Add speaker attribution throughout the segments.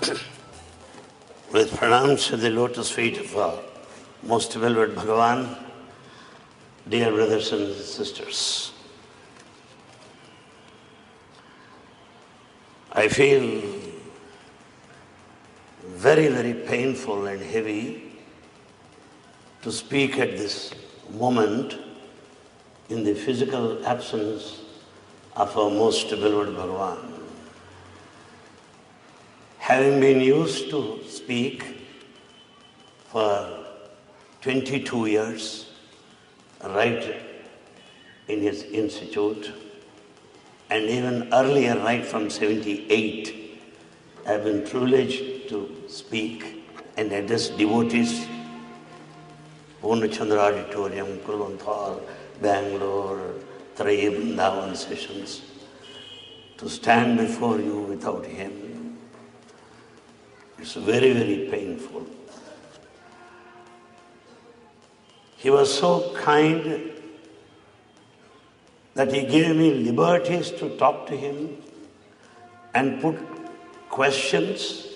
Speaker 1: With pranams at the lotus feet of our most beloved Bhagavan, dear brothers and sisters, I feel very, very painful and heavy to speak at this moment in the physical absence of our most beloved Bhagavan. Having been used to speak for 22 years, right in his institute, and even earlier, right from 78, I've been privileged to speak and address devotees, Purnachandra Auditorium, Kulvanthal, Bangalore, Trayi Vrindavan sessions. To stand before you without him, it's very, very painful. He was so kind that he gave me liberties to talk to him and put questions,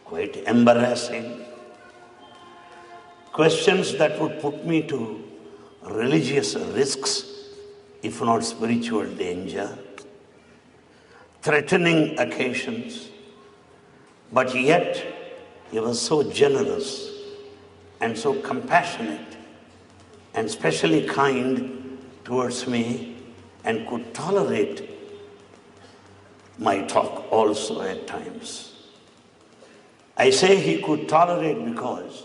Speaker 1: quite embarrassing, questions that would put me to religious risks, if not spiritual danger, threatening occasions. But yet, he was so generous and so compassionate and especially kind towards me and could tolerate my talk also at times. I say he could tolerate because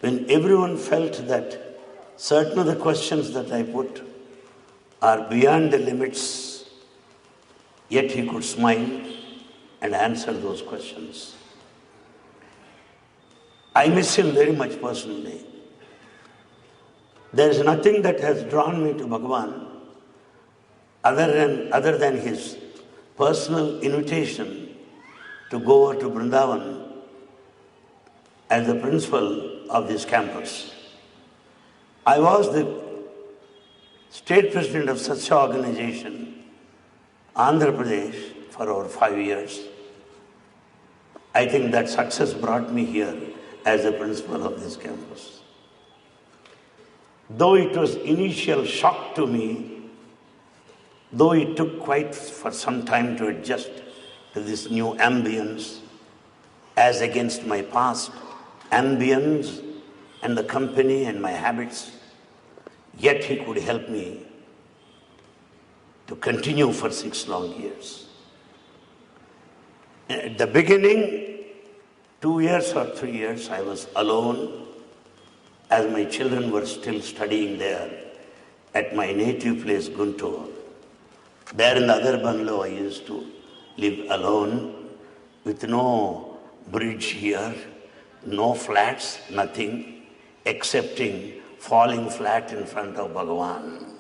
Speaker 1: when everyone felt that certain of the questions that I put are beyond the limits, yet he could smile and answer those questions. I miss him very much personally. There is nothing that has drawn me to Bhagavan other than his personal invitation to go over to Vrindavan as the principal of this campus. I was the state president of such organization, Andhra Pradesh, for over 5 years. I think that success brought me here as the principal of this campus. Though it was initial shock to me, though it took quite for some time to adjust to this new ambience as against my past ambience and the company and my habits, yet he could help me to continue for 6 long years. At the beginning, 2 years or 3 years, I was alone as my children were still studying there at my native place, Guntur. There in the other bungalow, I used to live alone with no bridge here, no flats, nothing, excepting falling flat in front of Bhagavan.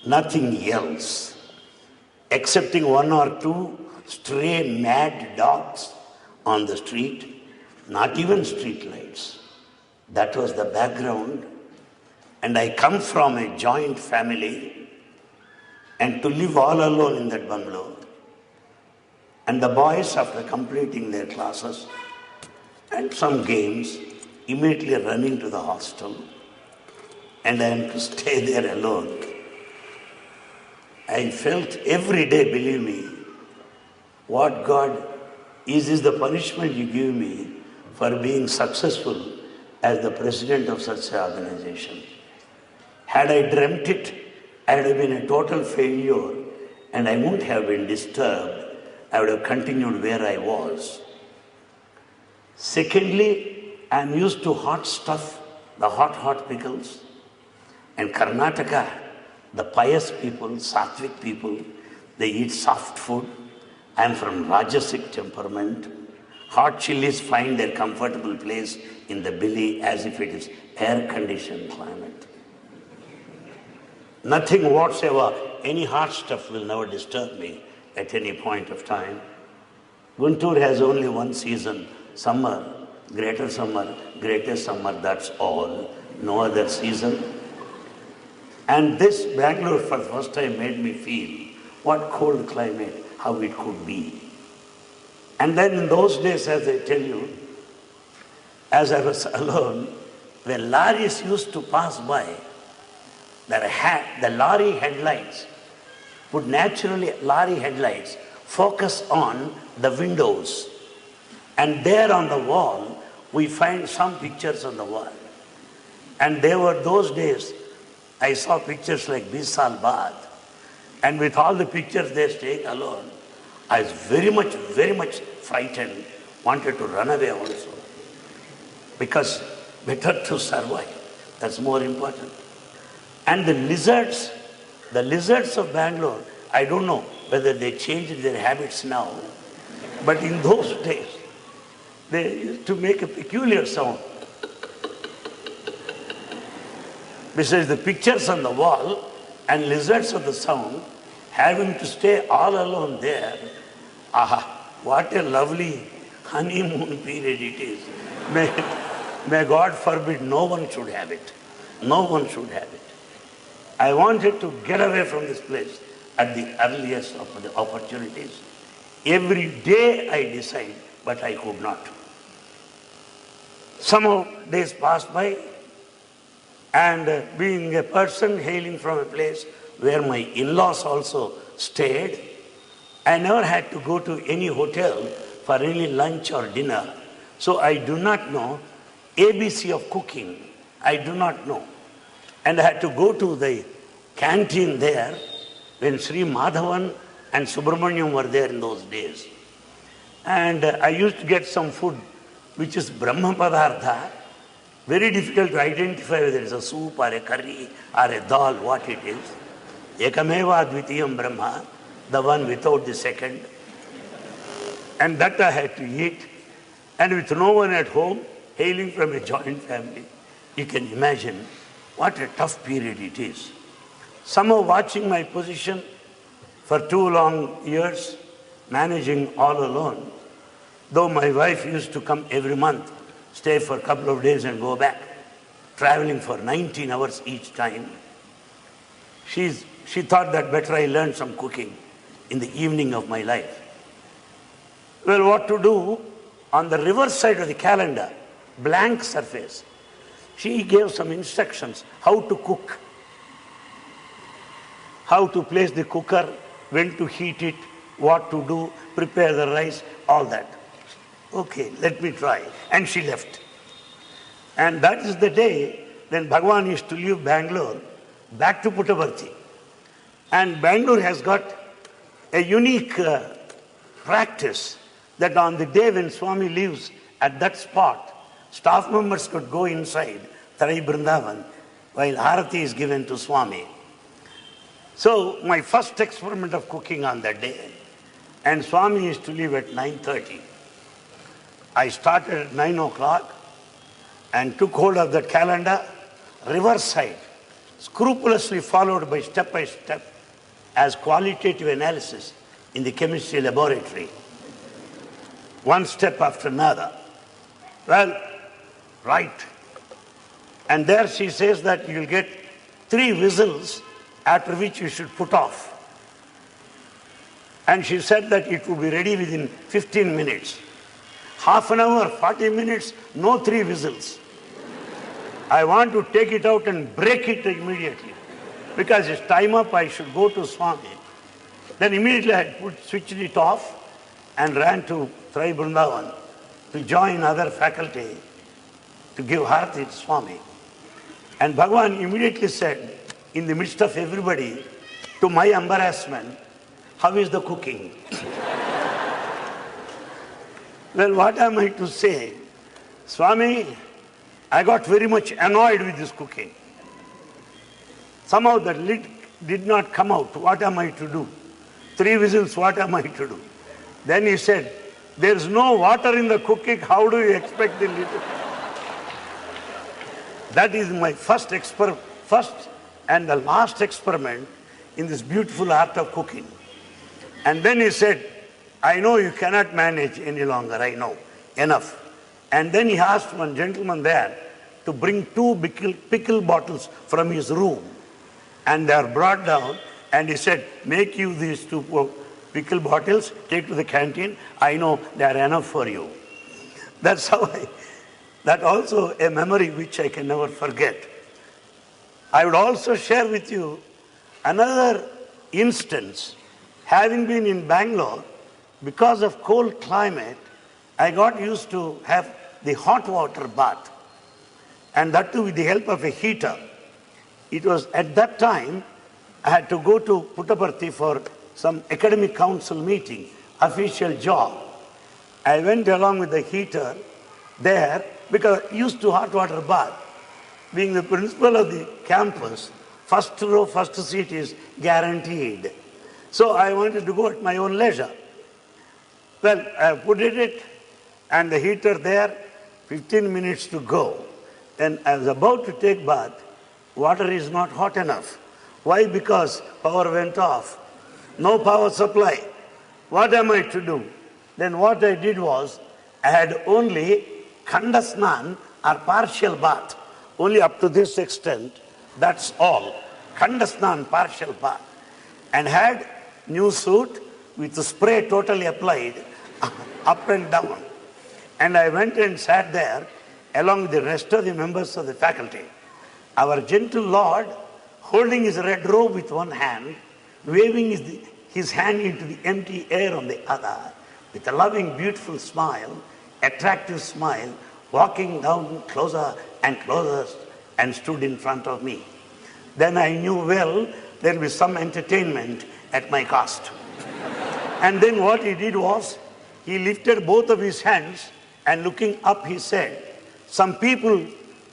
Speaker 1: Nothing else, excepting 1 or 2 stray mad dogs on the street, not even street lights. That was the background. And I come from a joint family, and to live all alone in that bungalow. And the boys, after completing their classes and some games, immediately running to the hostel, and I am to stay there alone. I felt every day, believe me, what God is the punishment you give me for being successful as the president of such an organization. Had I dreamt it, I would have been a total failure and I wouldn't have been disturbed. I would have continued where I was. Secondly, I am used to hot stuff, the hot pickles. And Karnataka, the pious people, Sattvic people, they eat soft food. I am from Rajasic temperament. Hot chilies find their comfortable place in the belly as if it is air-conditioned climate. Nothing whatsoever, any hot stuff will never disturb me at any point of time. Guntur has only one season, summer, greatest summer, that's all. No other season. And this Bangalore for the first time made me feel what cold climate, how it could be. And then in those days, as I tell you, as I was alone, when lorries used to pass by, the lorry headlights would naturally, lorry headlights, focus on the windows. And there on the wall, we find some pictures on the wall. And there were those days, I saw pictures like Bisal Bad. And with all the pictures there staying alone, I was very much frightened, wanted to run away also. Because better to survive, that's more important. And the lizards of Bangalore, I don't know whether they changed their habits now, but in those days, they used to make a peculiar sound. Besides the pictures on the wall and lizards of the sound, having to stay all alone there, what a lovely honeymoon period it is. May God forbid no one should have it. No one should have it. I wanted to get away from this place at the earliest of the opportunities. Every day I decide, but I could not. Somehow days passed by, and being a person hailing from a place where my in-laws also stayed, I never had to go to any hotel for any lunch or dinner. So I do not know ABC of cooking. I do not know. And I had to go to the canteen there when Sri Madhavan and Subramaniam were there in those days. And I used to get some food which is Brahma Padartha. Very difficult to identify whether it's a soup or a curry or a dal, what it is. Ekameva Advitiyam Brahma, the one without the second. And that I had to eat. And with no one at home, hailing from a joint family, you can imagine what a tough period it is. Somehow watching my position for 2 long years, managing all alone, though my wife used to come every month, stay for a couple of days and go back, traveling for 19 hours each time. She thought that better I learn some cooking in the evening of my life. Well, what to do? On the reverse side of the calendar, blank surface, she gave some instructions how to cook, how to place the cooker, when to heat it, what to do, prepare the rice, all that. Okay, let me try. And she left. And that is the day when Bhagavan used to leave Bangalore back to Puttaparthi. And Bangalore has got a unique practice that on the day when Swami leaves at that spot, staff members could go inside Tarai Brindavan while Harati is given to Swami. So my first experiment of cooking on that day, and Swami used to leave at 9:30. I started at 9 o'clock and took hold of that calendar, reverse side, scrupulously followed by step as qualitative analysis in the chemistry laboratory. One step after another. Well, right. And there she says that you'll get 3 whistles, after which you should put off. And she said that it would be ready within 15 minutes. Half an hour, 40 minutes, no 3 whistles. I want to take it out and break it immediately. Because it's time up, I should go to Swami. Then immediately I switched it off and ran to Tarai Brindavan to join other faculty to give Harati to Swami. And Bhagavan immediately said, in the midst of everybody, to my embarrassment, how is the cooking? Well, what am I to say? Swami, I got very much annoyed with this cooking. Somehow the lid did not come out. What am I to do? 3 whistles, what am I to do? Then he said, there is no water in the cooking, how do you expect the lid? That is my first and the last experiment in this beautiful art of cooking. And then he said, I know you cannot manage any longer, I know, enough. And then he asked one gentleman there to bring 2 pickle bottles from his room. And they are brought down, and he said, make you these 2 pickle bottles, take to the canteen. I know they are enough for you. That's how that also a memory which I can never forget. I would also share with you another instance. Having been in Bangalore, because of cold climate, I got used to have the hot water bath, and that too with the help of a heater. It was at that time I had to go to Puttaparthi for some academic council meeting, official job. I went along with the heater there because I used to hot water bath. Being the principal of the campus, first row, first seat is guaranteed. So I wanted to go at my own leisure. Well, I put it and the heater there, 15 minutes to go. Then I was about to take bath. Water is not hot enough. Why? Because power went off. No power supply. What am I to do? Then what I did was, I had only khanda snan or partial bath. Only up to this extent. That's all. Khanda snan, partial bath. And had new suit with the spray totally applied up and down. And I went and sat there along with the rest of the members of the faculty. Our gentle Lord, holding his red robe with one hand, waving his hand into the empty air on the other, with a loving, beautiful smile, attractive smile, walking down closer and closer and stood in front of me. Then I knew well there will be some entertainment at my cost. And then what he did was, he lifted both of his hands and looking up he said, some people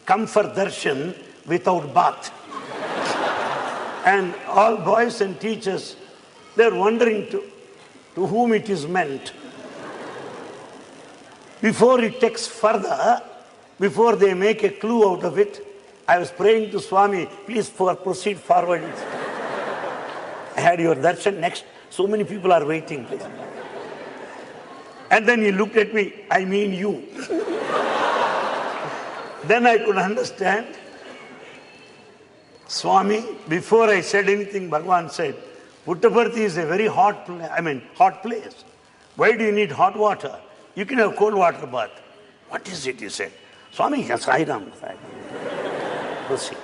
Speaker 1: come for darshan without bath. And all boys and teachers, they're wondering to whom it is meant. Before it takes further, before they make a clue out of it, I was praying to Swami, please proceed forward. I had your darshan next. So many people are waiting, please. And then he looked at me, I mean you. Then I could understand. Swami, before I said anything, Bhagavan said, Puttaparthi is a very hot place. Why do you need hot water? You can have cold water bath. What is it, he said. Swami, yes, I am. Proceed.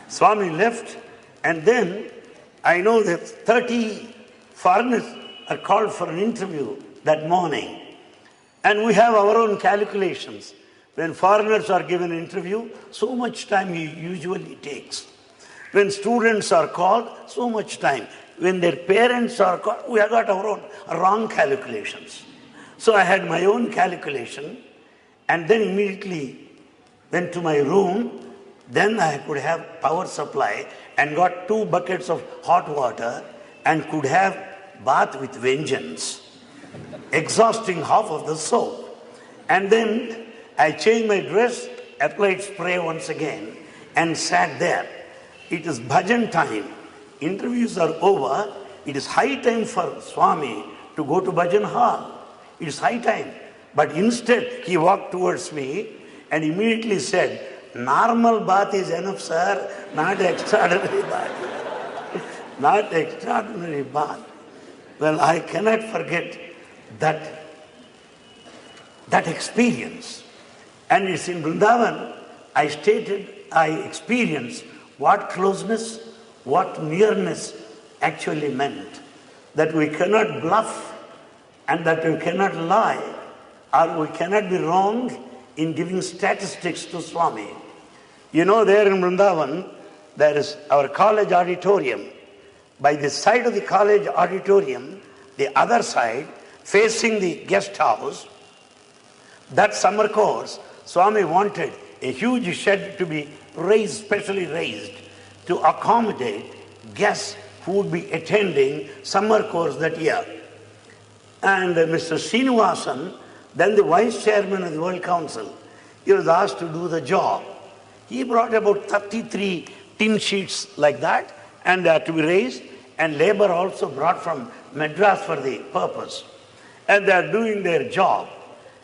Speaker 1: Swami left, and then I know that 30 foreigners are called for an interview that morning. And we have our own calculations. When foreigners are given an interview, so much time he usually takes. When students are called, so much time. When their parents are called, we have got our own wrong calculations. So I had my own calculation, and then immediately went to my room. Then I could have power supply and got 2 buckets of hot water and could have bath with vengeance, exhausting half of the soap. And then I changed my dress, applied spray once again, and sat there. It is bhajan time. Interviews are over. It is high time for Swami to go to bhajan hall. It is high time. But instead, he walked towards me and immediately said, normal bath is enough, sir, not extraordinary bath. Not extraordinary bath. Well, I cannot forget that experience. And it's in Vrindavan, I experienced what closeness, what nearness actually meant. That we cannot bluff and that we cannot lie or we cannot be wrong in giving statistics to Swami. You know, there in Vrindavan, there is our college auditorium. By the side of the college auditorium, the other side, facing the guest house, that summer course, Swami wanted a huge shed to be raised, specially raised, to accommodate guests who would be attending summer course that year. And Mr. Srinivasan, then the vice chairman of the World Council, he was asked to do the job. He brought about 33 tin sheets like that, and they had to be raised, and labor also brought from Madras for the purpose. And they are doing their job.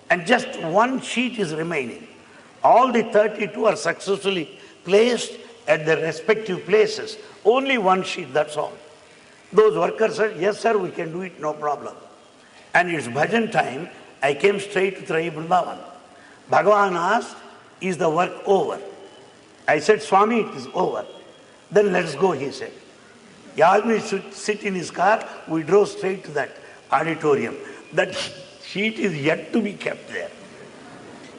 Speaker 1: And just one sheet is remaining. All the 32 are successfully placed at their respective places. Only one sheet, that's all. Those workers said, yes sir, we can do it, no problem. And it's bhajan time, I came straight to Trai Vrindavan. Bhagavan asked, is the work over? I said, Swami, it is over. Then let's go, he said. He asked me to sit in his car. We drove straight to that auditorium. That sheet is yet to be kept there.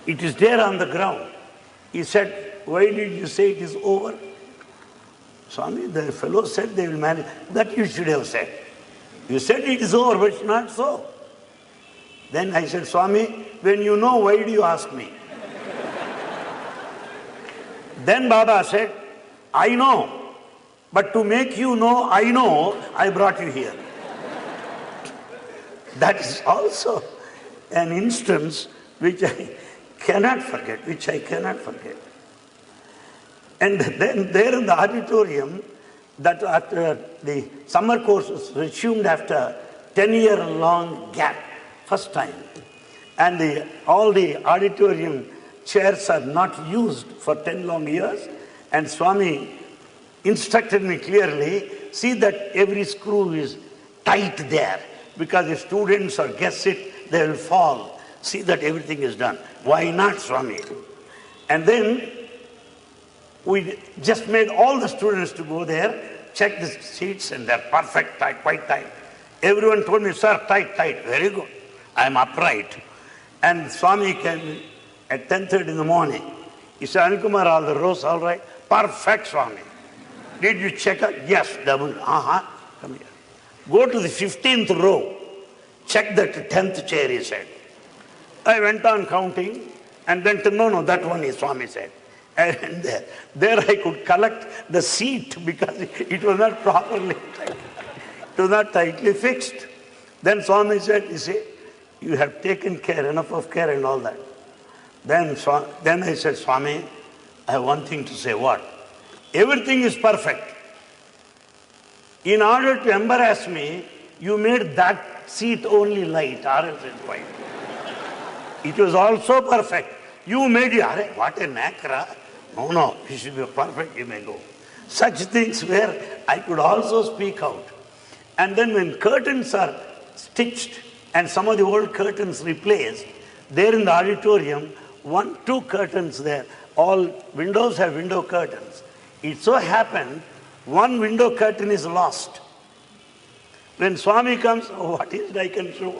Speaker 1: It is there on the ground. He said, why did you say it is over? Swami, the fellow said they will manage. That you should have said. You said it is over, but it's not so. Then I said, Swami, when you know, why do you ask me? Then Baba said, I know, but to make you know, I brought you here. That is also an instance which I cannot forget, And then there in the auditorium, that after the summer course was resumed after 10-year-long gap, first time. And all the auditorium chairs are not used for 10 long years. And Swami instructed me clearly, see that every screw is tight there. Because if students or guests sit, they will fall. See that everything is done. Why not, Swami? And then we just made all the students to go there, check the seats, and they're perfect, tight, quite tight. Everyone told me, sir, tight, very good. I'm upright. And Swami came at 10:30 in the morning. He said, Anil Kumar, all the rows all right? Perfect, Swami. Did you check out? Yes, double. Come here. Go to the 15th row. Check that 10th chair, he said. I went on counting, and then, no, that one is, Swami said. And there I could collect the seat because it was not properly tight. It was not tightly fixed. Then Swami said, you see, you have taken care, enough of care and all that. Then I said, Swami, I have one thing to say. What? Everything is perfect. In order to embarrass me, you made that seat only light, or else it's white. It was also perfect. You made it, what a nakra. No, it should be perfect, you may go. Such things where I could also speak out. And then when curtains are stitched and some of the old curtains replaced, there in the auditorium, 2 curtains there, all windows have window curtains. It so happened, one window curtain is lost. When Swami comes, what is it I can show?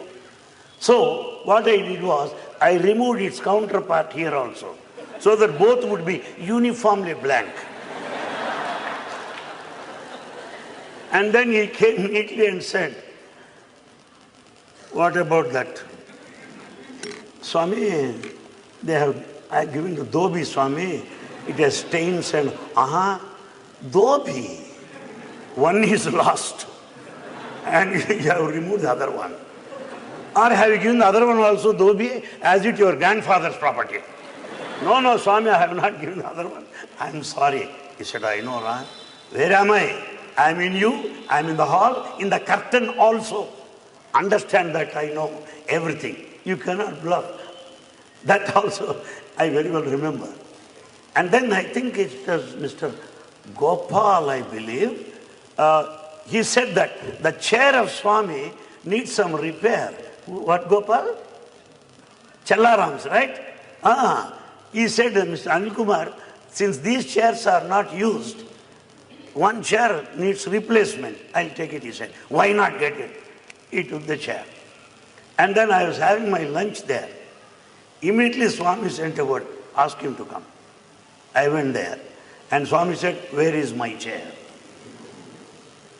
Speaker 1: So, what I did was, I removed its counterpart here also, so that both would be uniformly blank. And then he came neatly and said, what about that? Swami, I have given to Dobi, Swami. It has stains and, Dobi. One is lost. And you have removed the other one. Or have you given the other one also, Dobi, as it your grandfather's property? No, Swami, I have not given the other one. I am sorry. He said, I know, right? Where am I? I am in you, I am in the hall, in the curtain also. Understand that I know everything. You cannot bluff. That also I very well remember. And then I think it was Mr. Gopal, I believe. He said that the chair of Swami needs some repair. What, Gopal? Challaram's, right? He said, Mr. Anil Kumar, since these chairs are not used, one chair needs replacement. I'll take it, he said. Why not get it? He took the chair. And then I was having my lunch there. Immediately Swami sent a word, ask him to come. I went there. And Swami said, where is my chair?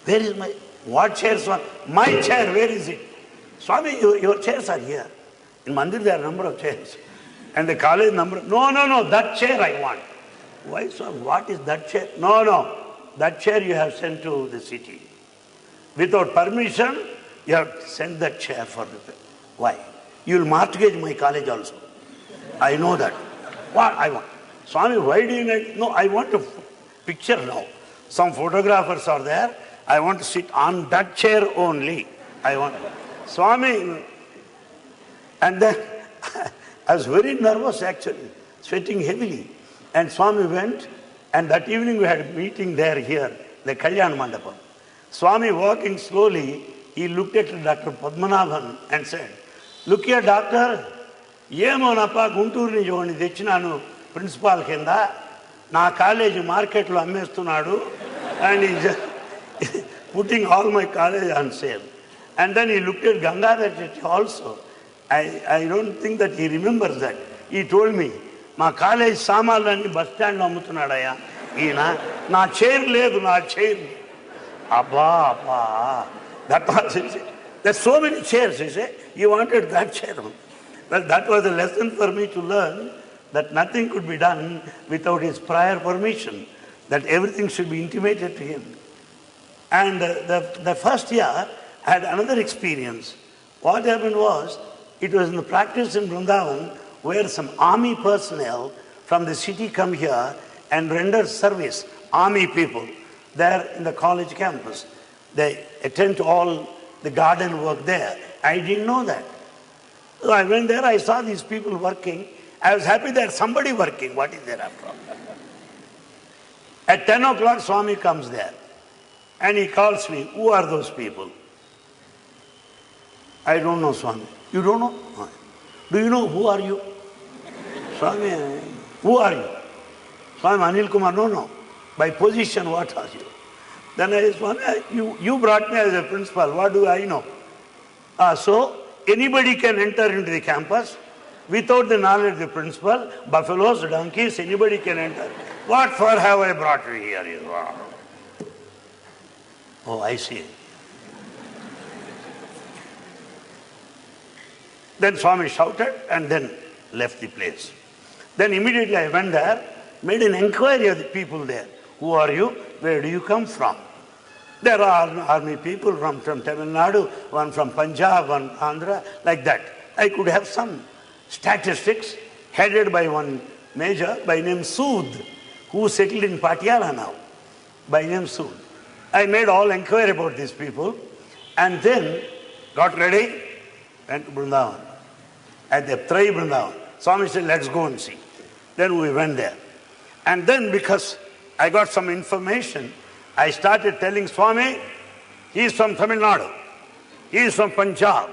Speaker 1: Where is my... What chair, Swami? My chair, where is it? Swami, your chairs are here. In Mandir there are a number of chairs. And the college number... No, that chair I want. Why, Swami? What is that chair? No. That chair you have sent to the city. Without permission, you have sent that chair for the... Why? You will mortgage my college also. I know that. What I want? Swami, why do you need... No, I want a picture now. Some photographers are there. I want to sit on that chair only. I want... Swami... And then I was very nervous actually, sweating heavily. And Swami went, and that evening we had a meeting there here, the Kalyan Mandapam. Swami walking slowly, he looked at Dr. Padmanabhan and said, "Look here, doctor, ఏమోనప్పా Guntur నుంచి వాడిని తెచ్చినాను principal కింద నా college మార్కెట్లో అమ్మేస్తున్నాడు and he just putting all my college on sale." And then he looked at Gangadhar Chetty also. I don't think that he remembers that. He told me, మా college సామాన్లన్నీ bus స్టాండ్లో అమ్ముతున్నాడయ్యా ఈయన, నా chair లేదు, నా chair. అబ్బా అబ్బా, that was it. There's so many chairs, he said. He wanted that chair. Well, that was a lesson for me to learn that nothing could be done without his prior permission, that everything should be intimated to him. And the first year, I had another experience. What happened was, it was in the practice in Vrindavan where some army personnel from the city come here and render service, army people, there in the college campus. They attend to all the garden work there. I didn't know that. So I went there, I saw these people working. I was happy that somebody working. What is there after all? At 10 o'clock, Swami comes there. And he calls me, "Who are those people?" "I don't know, Swami." "You don't know?" "Do you know who are you?" "Swami, who are you?" "Swami, Anil Kumar." "No. By position, what are you?" Then I said, "Swami, you brought me as a principal. What do I know?" So, anybody can enter into the campus without the knowledge of the principal. Buffaloes, donkeys, anybody can enter. "What for have I brought you here?" "Oh, I see." Then Swami shouted and then left the place. Then immediately I went there, made an inquiry of the people there. "Who are you? Where do you come from?" "There are army people from Tamil Nadu, one from Punjab, one Andhra," like that. I could have some statistics headed by one major by name Sood, who settled in Patiala now, by name Sood. I made all inquiry about these people and then got ready, went to Vrindavan. At the Trai Vrindavan, Swami said, "Let's go and see." Then we went there. And then because I got some information, I started telling Swami, he is from Tamil Nadu, he is from Punjab,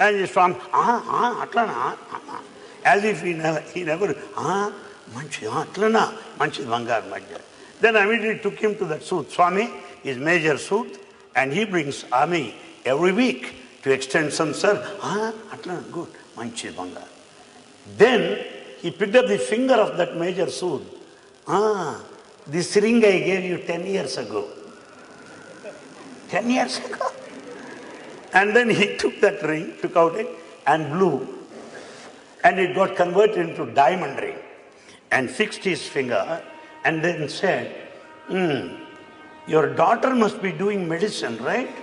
Speaker 1: and he is from, Atlana, as if he never, Atlana, Manchi Vangar Madhya. Then I immediately took him to that Sood. Swami is Major Sood, and he brings army every week to extend some service. Atlana, good, Manchi Vangar. Then he picked up the finger of that Major Sood. This ring I gave you 10 years ago. 10 years ago? And then he took that ring, took out it, and blew. And it got converted into diamond ring. And fixed his finger, and then said, "Your daughter must be doing medicine, right?"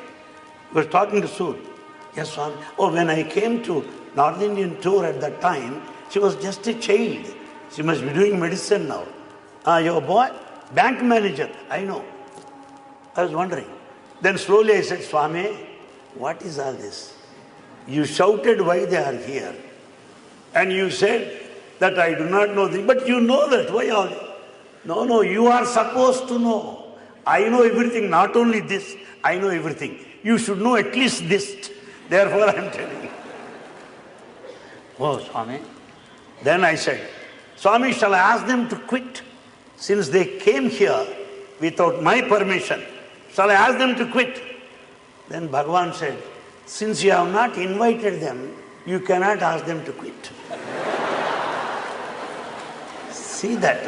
Speaker 1: He was talking to Sood. "Yes, Swami." "Oh, when I came to North Indian tour at that time, she was just a child. She must be doing medicine now." "Your boy? Bank manager." "I know." I was wondering. Then slowly I said, "Swami, what is all this? You shouted why they are here. And you said that I do not know this. But you know that. Why all this?" No, you are supposed to know. I know everything, not only this. I know everything. You should know at least this. Therefore I am telling you." "Oh, Swami." Then I said, "Swami, shall I ask them to quit? Since they came here without my permission, shall I ask them to quit?" Then Bhagavan said, "Since you have not invited them, you cannot ask them to quit." See that,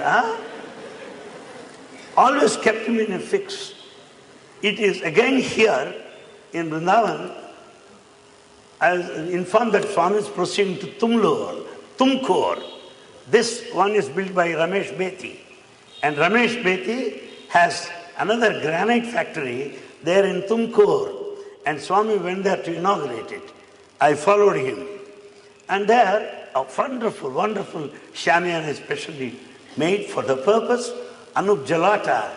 Speaker 1: Always kept him in a fix. It is again here in Vrindavan, I was informed that Swami is proceeding to Tumkur. This one is built by Ramesh Beti. And Ramesh Beti has another granite factory there in Tumkur. And Swami went there to inaugurate it. I followed him. And there, a wonderful, wonderful shamiana is specially made for the purpose. Anup Jalata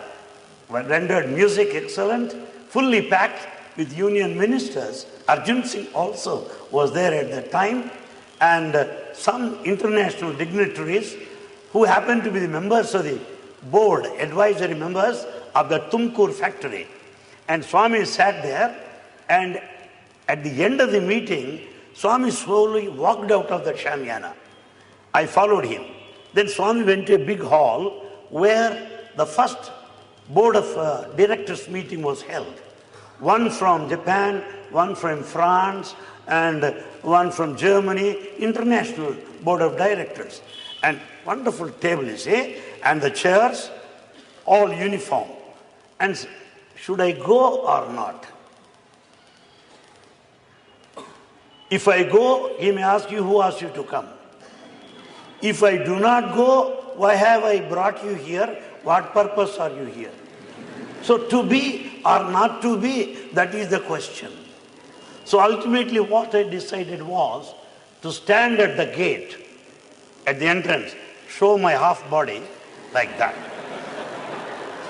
Speaker 1: rendered music excellent, fully packed with union ministers. Arjun Singh also was there at that time. And some international dignitaries who happened to be the members of the board, advisory members of the Tumkur factory. And Swami sat there, and at the end of the meeting, Swami slowly walked out of the Shamyana. I followed him. Then Swami went to a big hall where the first board of directors meeting was held. One from Japan, one from France, and one from Germany, international board of directors. And wonderful table, you see, and the chairs, all uniform. And should I go or not? If I go, he may ask you, who asked you to come? If I do not go, why have I brought you here? What purpose are you here? So to be or not to be, that is the question. So ultimately what I decided was to stand at the gate, at the entrance, show my half body like that.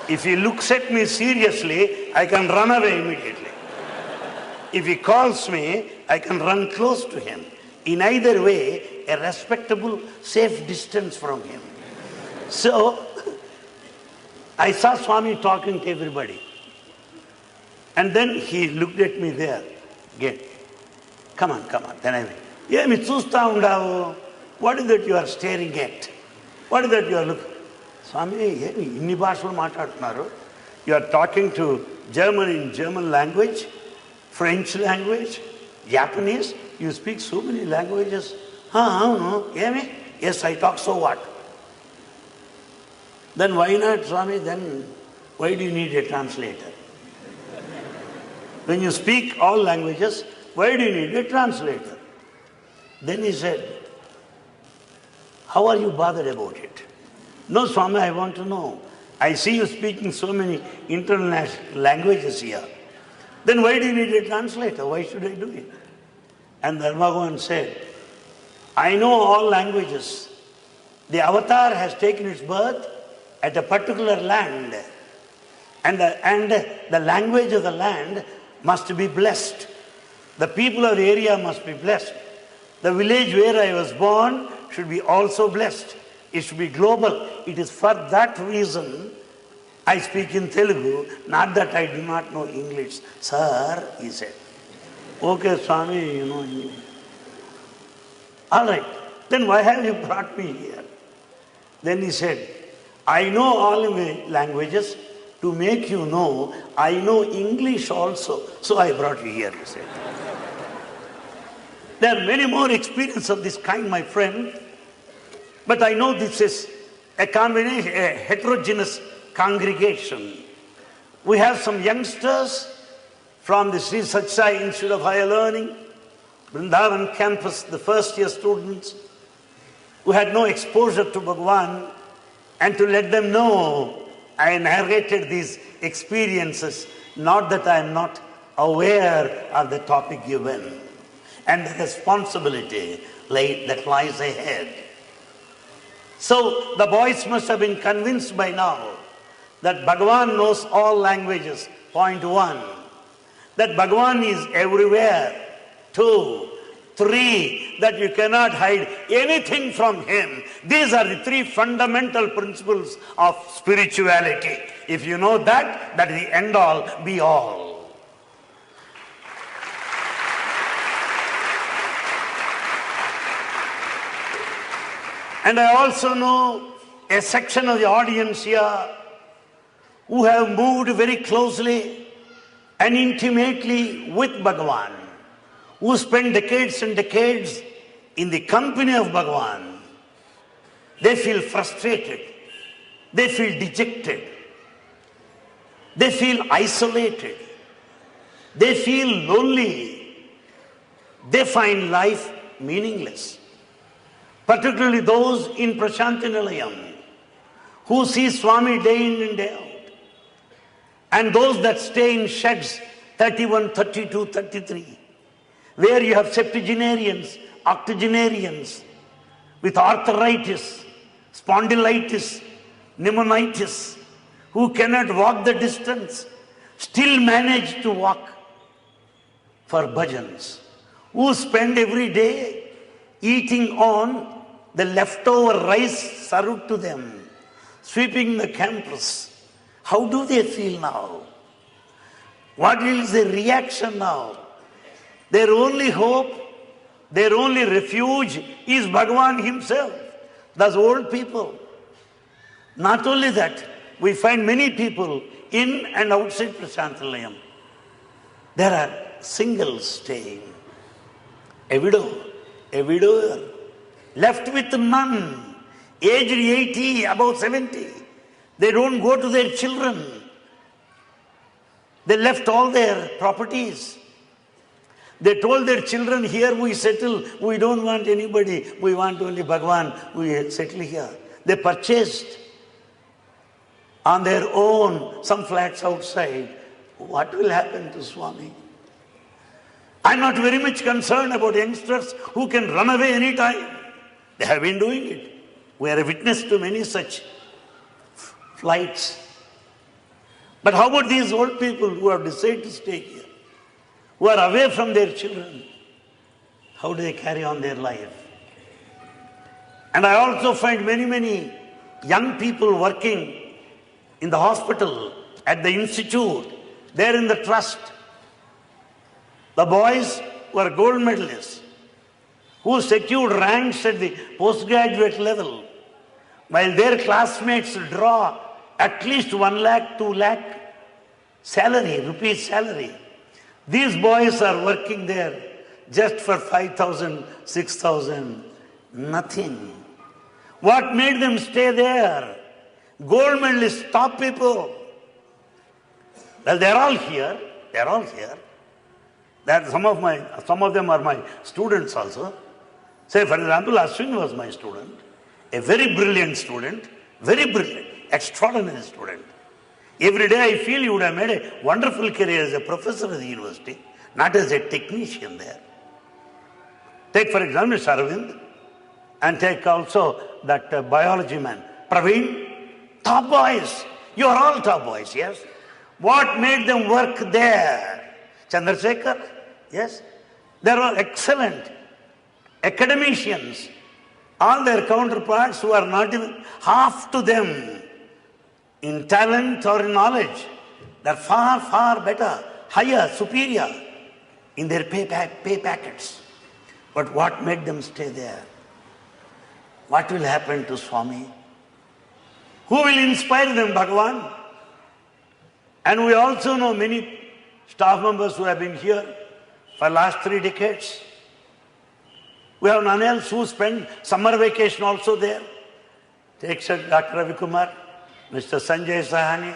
Speaker 1: If he looks at me seriously, I can run away immediately. If he calls me, I can run close to him. In either way, a respectable, safe distance from him. So, I saw Swami talking to everybody. And then he looked at me there again. Come on. Then I went, Yemi chusta undavu. What is that you are staring at? What is that you are looking? Swami, inni bhashalu maatladutunnaru. You are talking to German in German language, French language, Japanese. You speak so many languages. No, Yemi? Yes, I talk, so what? Then why not, Swami? Then why do you need a translator? When you speak all languages, why do you need a translator? Then he said, how are you bothered about it? No, Swami, I want to know. I see you speaking so many international languages here. Then why do you need a translator? Why should I do it? And Dharmagavan said, I know all languages. The avatar has taken its birth at a particular land. And the language of the land must be blessed. The people of the area must be blessed. The village where I was born should be also blessed. It should be global. It is for that reason I speak in Telugu, not that I do not know English. Sir, he said. Okay, Swami, you know English. All right, then why have you brought me here? Then he said, I know all my languages. To make you know, I know English also. So I brought you here, he said. There are many more experiences of this kind, my friend. But I know this is a combination, a heterogeneous congregation. We have some youngsters from the Sri Sathya Sai Institute of Higher Learning, Vrindavan campus, the first year students who had no exposure to Bhagavan, and to let them know I narrated these experiences, not that I am not aware of the topic given and the responsibility that lies ahead. So the boys must have been convinced by now that Bhagavan knows all languages, point one. That Bhagavan is everywhere, 2. 3, that you cannot hide anything from him. These are the 3 fundamental principles of spirituality. If you know that, that is the end all, be all. And I also know a section of the audience here who have moved very closely and intimately with Bhagavan, who spend decades and decades in the company of Bhagavan. They feel frustrated. They feel dejected. They feel isolated. They feel lonely. They find life meaningless. Particularly those in Prashanti Nilayam, who see Swami day in and day out. And those that stay in sheds 31, 32, 33. Where you have septuagenarians, octogenarians with arthritis, spondylitis, pneumonitis, who cannot walk the distance, still manage to walk for bhajans, who spend every day eating on the leftover rice served to them, sweeping the campus. How do they feel now? What is their reaction now? Their only hope, their only refuge is Bhagavan himself. Those old people. Not only that, we find many people in and outside Prashanti Nilayam. There are singles staying. A widower, left with none, aged 80, above 70. They don't go to their children. They left all their properties. They told their children, here we settle, we don't want anybody, we want only Bhagavan, we settle here. They purchased on their own some flats outside. What will happen to Swami? I'm not very much concerned about youngsters who can run away any time. They have been doing it. We are a witness to many such flights. But how about these old people who have decided to stay here, who are away from their children? How do they carry on their life? And I also find many young people working in the hospital, at the institute, there in the trust. The boys were gold medalists who secured ranks at the postgraduate level, while their classmates draw at least 1 lakh, 2 lakh salary, rupees salary. These boys are working there just for 5,000, 6,000, nothing. What made them stay there? Gold medalists, top people. Well, they're all here. Some of them are my students also. Say, for example, Ashwin was my student. A very brilliant student. Very brilliant. Extraordinary student. Every day I feel he would have made a wonderful career as a professor at the university, not as a technician there. Take, for example, Sarvind, and take also that biology man, Praveen. Top boys. You are all top boys, yes? What made them work there? Chandrasekhar, yes? They are excellent academicians. All their counterparts who are not even half to them in talent or in knowledge. They are far, far better, higher, superior in their pay packets. But what made them stay there? What will happen to Swami? Who will inspire them, Bhagavan? And we also know many staff members who have been here for the last 3 decades. We have none else who spend summer vacation also there. Take Dr. Ravi Kumar, Mr. Sanjay Sahani.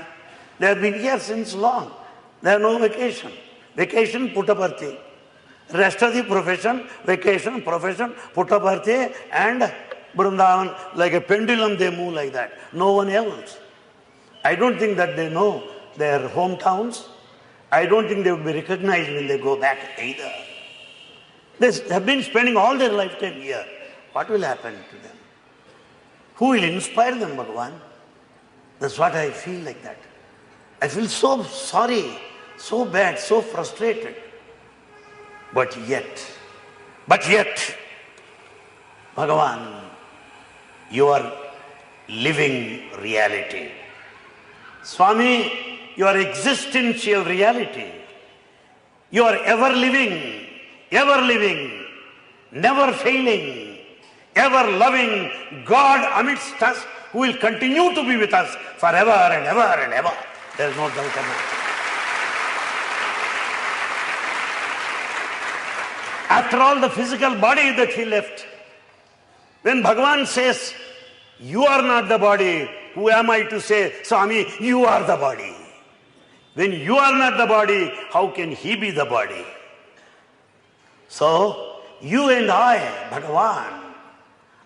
Speaker 1: They have been here since long. They have no vacation. Vacation, Puttaparthi. Rest of the profession, vacation, profession, Puttaparthi and Vrindavan, like a pendulum they move like that. No one else. I don't think that they know their hometowns. I don't think they will be recognized when they go back either. They have been spending all their lifetime here. What will happen to them? Who will inspire them, Bhagavan? That's what I feel like that. I feel so sorry, so bad, so frustrated. But yet, Bhagavan, you are living reality. Swami, you are existential reality. You are ever living, never failing, ever loving God amidst us, who will continue to be with us forever and ever and ever. There is no doubt about it. After all the physical body that he left, when Bhagavan says, you are not the body, who am I to say, Swami, you are the body? When you are not the body, how can he be the body? So, you and I, Bhagavan,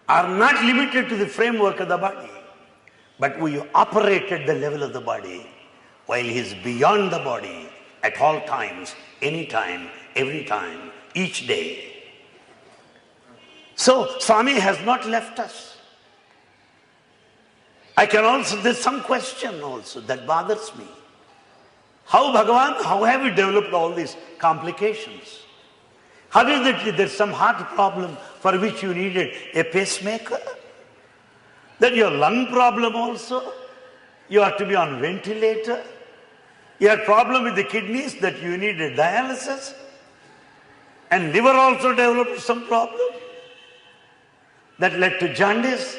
Speaker 1: are not limited to the framework of the body, but we operate at the level of the body, while he is beyond the body at all times, anytime, every time, each day. So, Swami has not left us. There's some question also that bothers me. How, Bhagavan, how have you developed all these complications? How is it there's some heart problem for which you needed a pacemaker? That your lung problem also, you have to be on ventilator. You had problem with the kidneys that you needed dialysis. And liver also developed some problem that led to jaundice.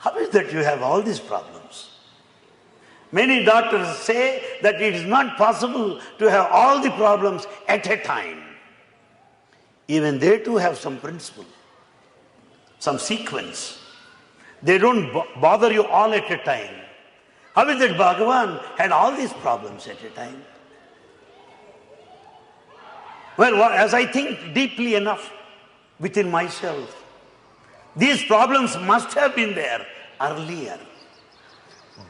Speaker 1: How is that you have all these problems? Many doctors say that it is not possible to have all the problems at a time. Even they too have some principle, some sequence. They don't bother you all at a time. How is that Bhagavan had all these problems at a time? Well, as I think deeply enough within myself, these problems must have been there earlier.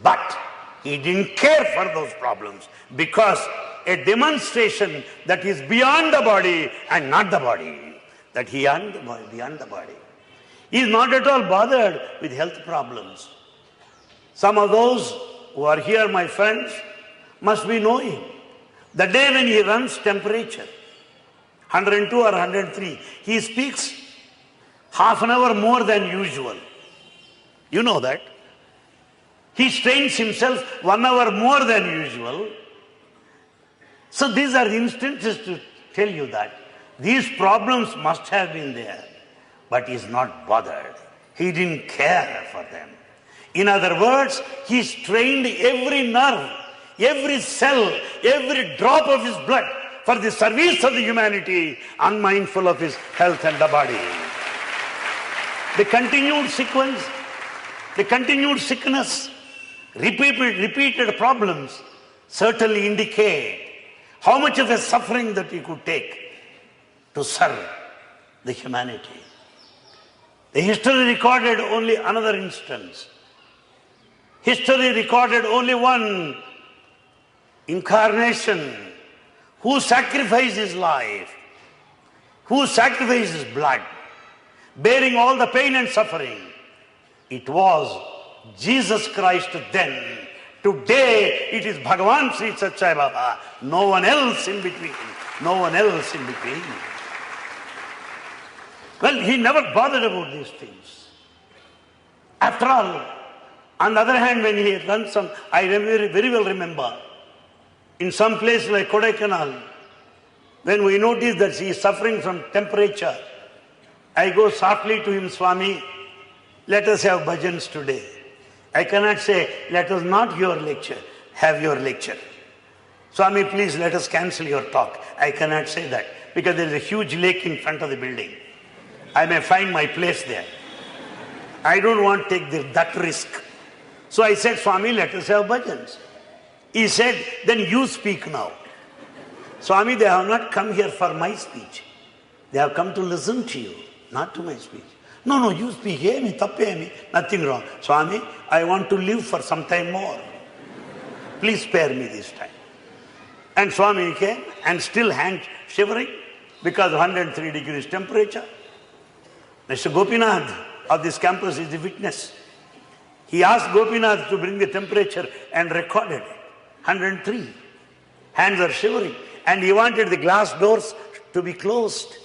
Speaker 1: But he didn't care for those problems because a demonstration that is beyond the body and not the body, that he beyond the body. He is not at all bothered with health problems. Some of those who are here, my friends, must be knowing. The day when he runs temperature, 102 or 103, he speaks half an hour more than usual. You know that. He strains himself 1 hour more than usual. So these are instances to tell you that these problems must have been there, but he is not bothered. He didn't care for them. In other words, he strained every nerve, every cell, every drop of his blood for the service of the humanity, unmindful of his health and the body. The continued sequence, the continued sickness, repeated problems certainly indicate how much of a suffering that he could take to serve the humanity. The history recorded only another instance. History recorded only one incarnation who sacrificed his life, who sacrificed his blood, bearing all the pain and suffering. It was Jesus Christ then. Today it is Bhagavan Sri Sathya Sai Baba. No one else in between. No one else in between. Well, he never bothered about these things. After all, on the other hand, when he had done some, I very well remember, in some place like Kodaikanal, when we notice that he is suffering from temperature, I go softly to him, Swami, let us have bhajans today. I cannot say, let us not your lecture, have your lecture. Swami, please let us cancel your talk. I cannot say that because there is a huge lake in front of the building. I may find my place there. I don't want to take that risk. So I said, Swami, let us have bhajans. He said, then you speak now. Swami, they have not come here for my speech. They have come to listen to you, not to my speech. No, you speak. Nothing wrong. Swami, I want to live for some time more. Please spare me this time. And Swami came and still hand shivering because 103 degrees temperature. Mr. Gopinath of this campus is the witness. He asked Gopinath to bring the temperature and recorded it. 103. Hands are shivering. And he wanted the glass doors to be closed.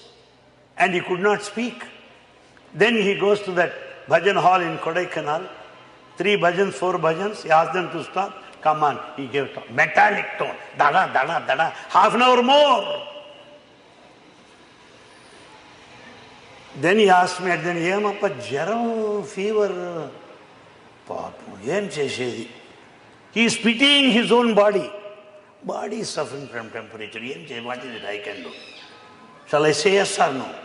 Speaker 1: And he could not speak. Then he goes to that bhajan hall in Kodaikanal. 3 bhajans, 4 bhajans. He asked them to stop. Come on. He gave a metallic tone. Dada, dada, dada. Half an hour more. Then he asked me at the end, Yemappa, jaram, fever. He is pitying his own body. Body is suffering from temperature. What is it I can do? Shall I say yes or no?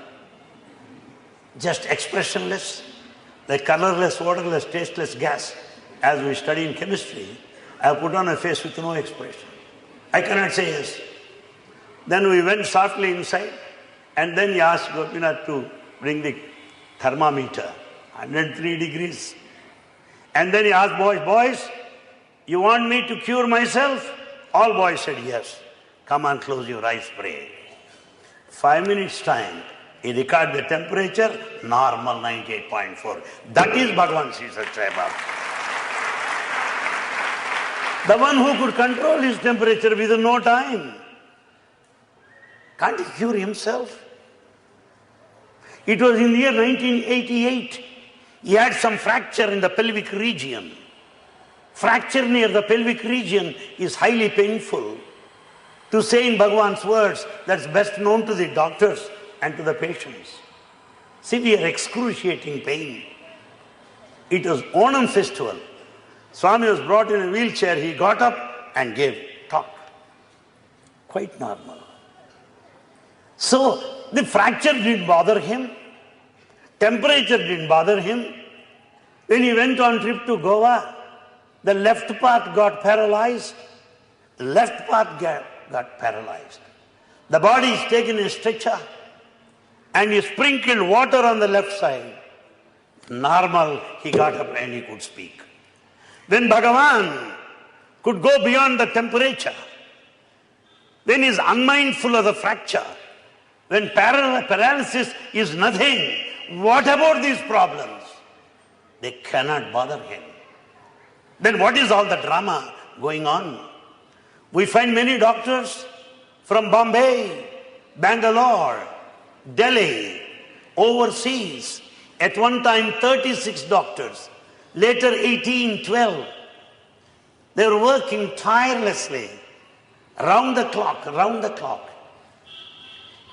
Speaker 1: Just expressionless, like colorless, odorless, tasteless gas. As we study in chemistry, I have put on a face with no expression. I cannot say yes. Then we went softly inside and then he asked Gopinath to bring the thermometer, 103 degrees. And then he asked boys, you want me to cure myself? All boys said yes. Come on, close your eyes, pray. 5 minutes time, he recorded the temperature, normal 98.4. That is Bhagavan Sri Sathya Sai Baba. The one who could control his temperature within no time. Can't he cure himself? It was in the year 1988. He had some fracture in the pelvic region. Fracture near the pelvic region is highly painful. to say in Bhagavan's words that's best known to the doctors and to the patients. Severe excruciating pain. It was Onam festival. Swami was brought in a wheelchair. He got up and gave talk. Quite normal. So the fracture didn't bother him. Temperature didn't bother him. When he went on trip to Goa, the left part got paralyzed. The left part got paralyzed. The body is taken in a stretcher and he sprinkled water on the left side. Normal, he got up and he could speak. When Bhagavan could go beyond the temperature, when he is unmindful of the fracture, when paralysis is nothing, what about these problems? They cannot bother him. Then what is all the drama going on? We find many doctors from Bombay, Bangalore, Delhi, overseas. At one time 36 doctors, later 18, 12. They were working tirelessly, round the clock.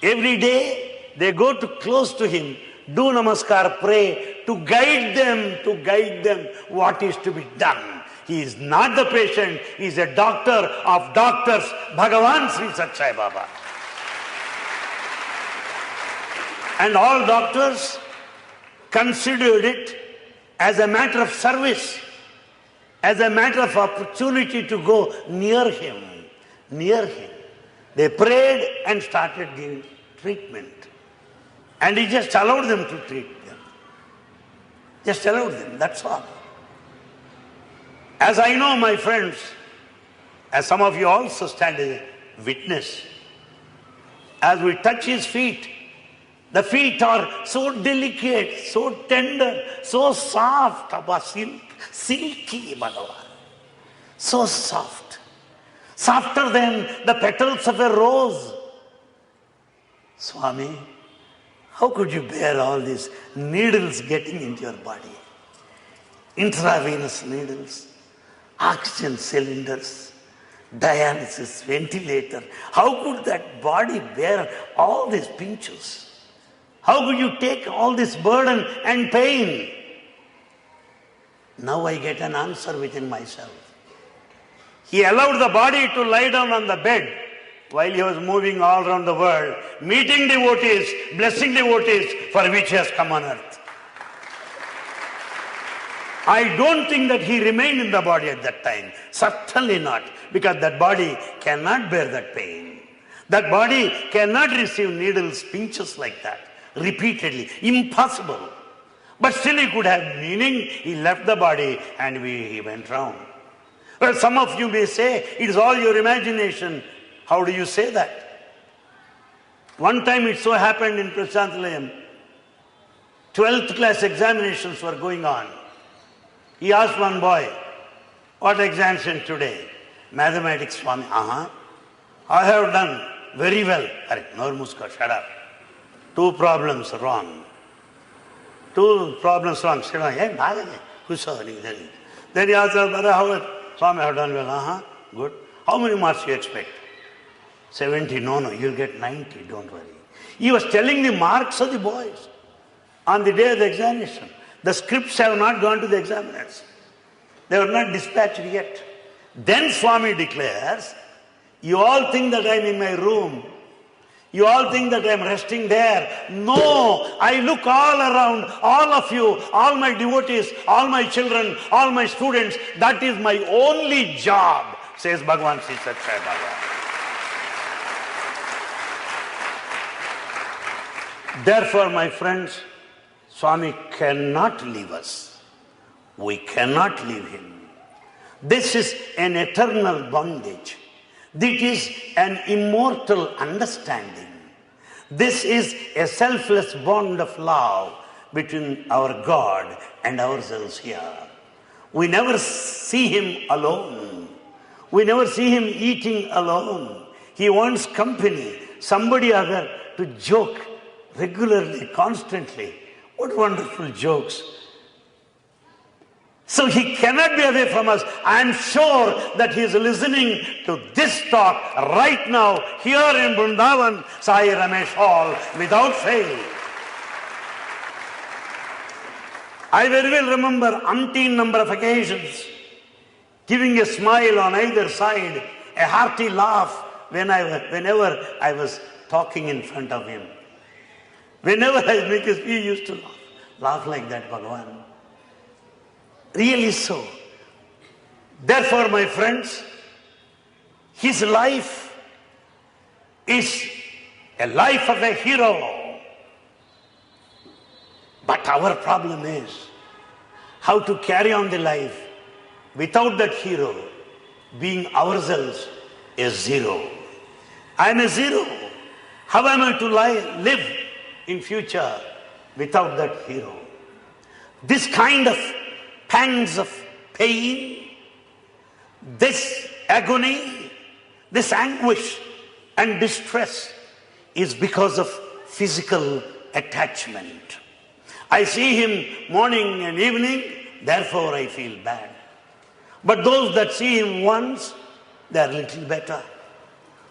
Speaker 1: Every day they go to close to him, do namaskar, pray, to guide them what is to be done. He is not the patient, he is a doctor of doctors, Bhagavan Sri Sathya Sai Baba. And all doctors considered it as a matter of service, as a matter of opportunity to go near him. They prayed and started giving treatment. And he just allowed them to treat them. Just allowed them, that's all. As I know, my friends, as some of you also stand as a witness, as we touch his feet, the feet are so delicate, so tender, so soft, silky, Bhagavan. So soft. Softer than the petals of a rose. Swami, how could you bear all these needles getting into your body? Intravenous needles, oxygen cylinders, dialysis, ventilator. How could that body bear all these pinches? How could you take all this burden and pain? Now I get an answer within myself. He allowed the body to lie down on the bed while he was moving all around the world, meeting devotees, blessing devotees for which he has come on earth. I don't think that he remained in the body at that time. Certainly not, because that body cannot bear that pain. That body cannot receive needles, pinches like that. Repeatedly. Impossible. But still he could have meaning. He left the body and he went round. Well, some of you may say, it is all your imagination. How do you say that? One time it so happened in Prashanti Nilayam, 12th class examinations were going on. He asked one boy, what examination today? Mathematics, Swami. I have done very well. No, Muska, shut up. 2 problems wrong. 2 problems wrong. Then he asked, Swami, I have done well. Good. How many marks you expect? 70. No, you'll get 90. Don't worry. He was telling the marks of the boys on the day of the examination. The scripts have not gone to the examiners. They were not dispatched yet. Then Swami declares, you all think that I'm in my room. You all think that I'm resting there. No, I look all around, all of you, all my devotees, all my children, all my students. That is my only job, says Bhagavan Sri Sathya Sai Baba. Therefore, my friends, Swami cannot leave us. We cannot leave him. This is an eternal bondage. This is an immortal understanding. This is a selfless bond of love between our God and ourselves here. We never see him alone. We never see him eating alone. He wants company, somebody other to joke regularly, constantly. What wonderful jokes. So he cannot be away from us. I am sure that he is listening to this talk right now here in Vrindavan Sai Ramesh Hall without fail. I very well remember umpteen number of occasions giving a smile on either side, a hearty laugh whenever I was talking in front of him. Whenever I make a speech, he used to laugh like that, Bhagavan. Really so. Therefore, my friends, his life is a life of a hero. But our problem is how to carry on the life without that hero, being ourselves a zero. I am a zero. How am I to live in future without that hero? This kind of pangs of pain, this agony, this anguish and distress is because of physical attachment. I see him morning and evening, therefore I feel bad. But those that see him once, they are little better.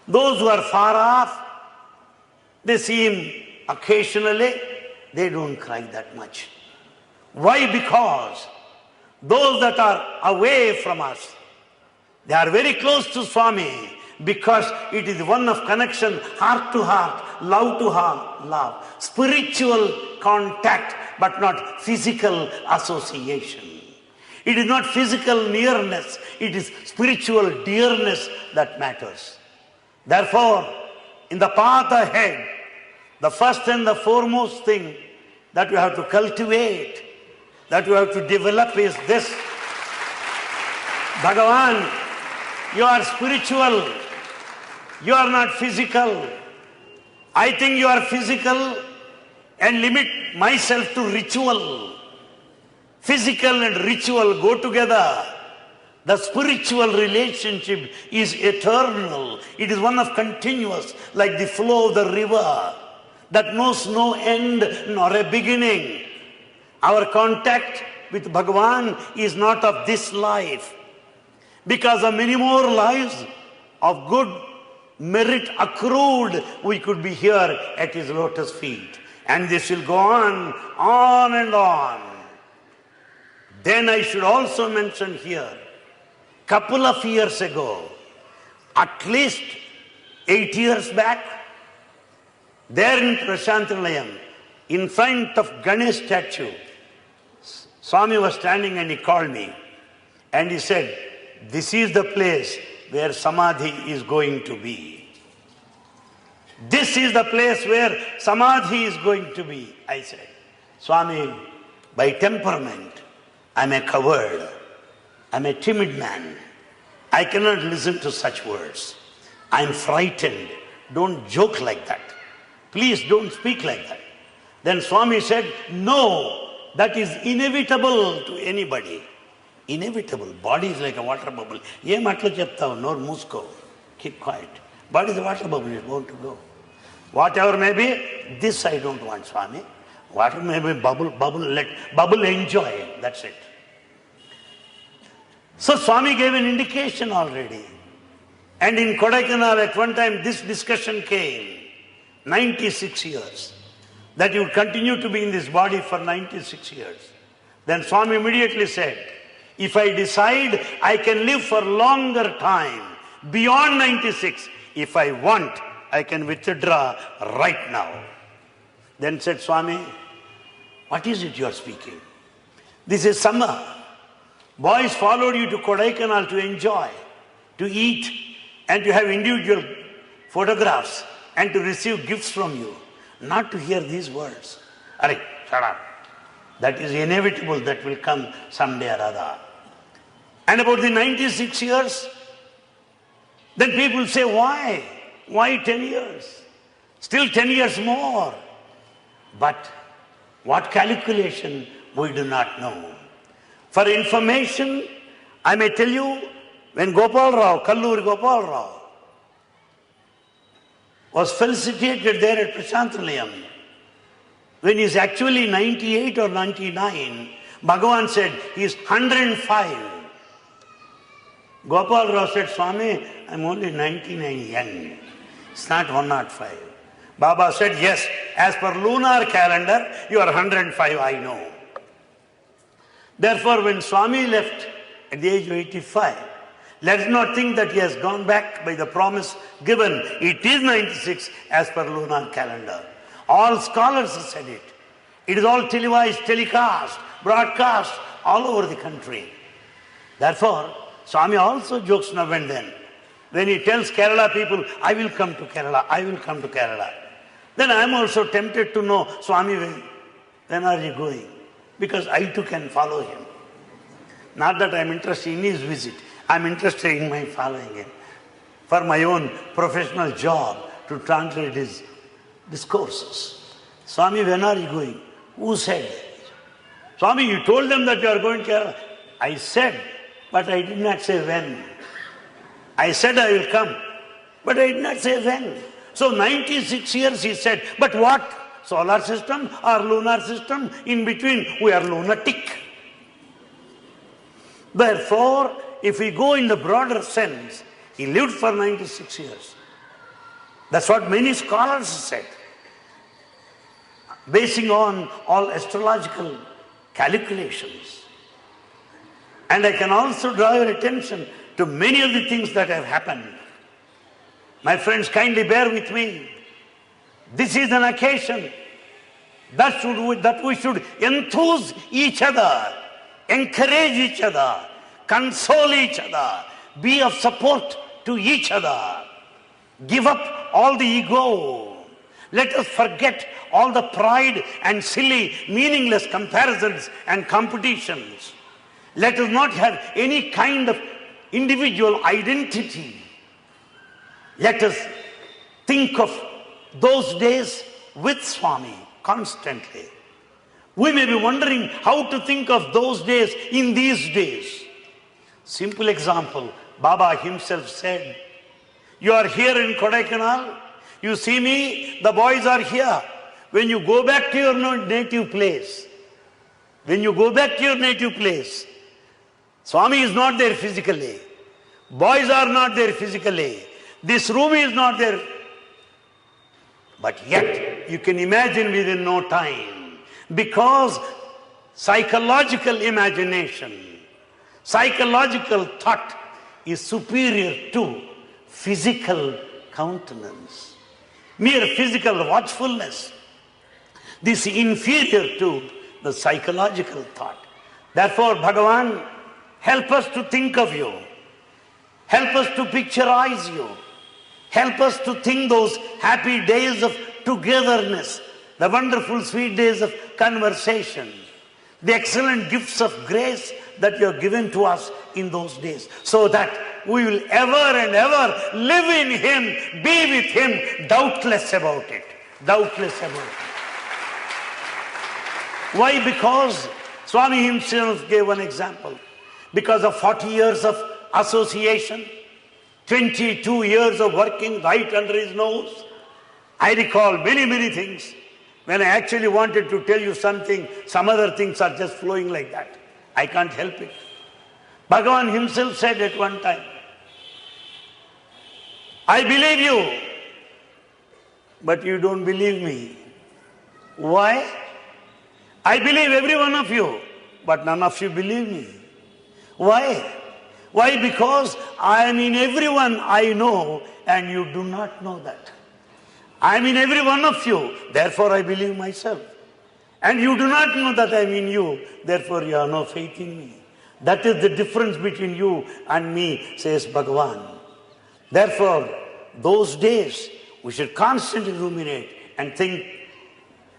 Speaker 1: Those who are far off, they see him occasionally, they don't cry that much. Why? Because those that are away from us, they are very close to Swami because it is one of connection, heart to heart, love to heart, love. Spiritual contact, but not physical association. It is not physical nearness, it is spiritual dearness that matters. Therefore, in the path ahead, the first and the foremost thing that you have to cultivate, that you have to develop is this. Bhagavan, you are spiritual, you are not physical. I think you are physical and limit myself to ritual. Physical and ritual go together. The spiritual relationship is eternal. It is one of continuous, like the flow of the river that knows no end nor a beginning. Our contact with Bhagavan is not of this life. Because of many more lives of good merit accrued, we could be here at his lotus feet. And this will go on and on. Then I should also mention here, couple of years ago, at least 8 years back, there in Prashanti Nilayam, in front of Ganesh statue, Swami was standing and he called me. And he said, this is the place where Samadhi is going to be. This is the place where Samadhi is going to be. I said, Swami, by temperament, I'm a coward. I'm a timid man. I cannot listen to such words. I'm frightened. Don't joke like that. Please don't speak like that. Then Swami said, no, that is inevitable to anybody. Inevitable. Body is like a water bubble. Ye matla cheptava, nor musko. Keep quiet. Body is a water bubble, it's going to go. Whatever may be, this I don't want, Swami. Whatever may be, let bubble enjoy. That's it. So Swami gave an indication already. And in Kodaikanal at one time this discussion came. 96 years. That you would continue to be in this body for 96 years. Then Swami immediately said, if I decide I can live for longer time, beyond 96, if I want, I can withdraw right now. Then said Swami, what is it you are speaking? This is summer. Boys followed you to Kodaikanal to enjoy, to eat, and to have individual photographs, and to receive gifts from you. Not to hear these words. Arey, shut up. That is inevitable, that will come someday or other. And about the 96 years, then people say, why? Why 10 years? Still 10 years more. But what calculation, we do not know. For information, I may tell you, when Gopal Rao, Kalluri Gopal Rao, was felicitated there at Prashanti Nilayam, when he is actually 98 or 99, Bhagavan said he is 105. Gopal Rao said, Swami, I'm only 99 young. It's not 105. Baba said, yes, as per lunar calendar, you are 105, I know. Therefore, when Swami left at the age of 85, let's not think that he has gone back by the promise given. It is 96 as per lunar calendar. All scholars have said it. It is all televised, telecast, broadcast all over the country. Therefore, Swami also jokes now and then. When he tells Kerala people, I will come to Kerala, I will come to Kerala. Then I am also tempted to know, Swami, when are you going? Because I too can follow him. Not that I am interested in his visit. I am interested in my following him. For my own professional job to translate his discourses. Swami, when are you going? Who said? Swami, you told them that you are going to Kerala. I said, but I did not say when. I said I will come, but I did not say when. So 96 years he said, but what? Solar system or lunar system? In between, we are lunatic. Therefore, if we go in the broader sense, he lived for 96 years. That's what many scholars said. Basing on all astrological calculations. And I can also draw your attention to many of the things that have happened. My friends, kindly bear with me. This is an occasion that we should enthuse each other, encourage each other, console each other, be of support to each other. Give up all the ego. Let us forget all the pride and silly, meaningless comparisons and competitions. Let us not have any kind of individual identity. Let us think of those days with Swami constantly. We may be wondering how to think of those days in these days. Simple example, Baba himself said, you are here in Kodaikanal, you see me, the boys are here. When you go back to your native place, Swami is not there physically. Boys are not there physically. This room is not there. But yet, you can imagine within no time. Because psychological imagination, psychological thought is superior to physical countenance. Mere physical watchfulness. This is inferior to the psychological thought. Therefore, Bhagavan, help us to think of you. Help us to picturize you. Help us to think those happy days of togetherness, the wonderful sweet days of conversation, the excellent gifts of grace that you have given to us in those days, so that we will ever and ever live in Him, be with Him, doubtless about it. Doubtless about it. Why? Because Swami himself gave one example. Because of 40 years of association, 22 years of working right under his nose, I recall many things. When I actually wanted to tell you something, some other things are just flowing like that. I can't help it. Bhagavan himself said at one time, I believe you, but you don't believe me. Why? I believe every one of you, but none of you believe me. Why? Why? Because I am in everyone I know and you do not know that. I am in every one of you, therefore I believe myself. And you do not know that I am in you, therefore you have no faith in me. That is the difference between you and me, says Bhagavan. Therefore, those days we should constantly ruminate and think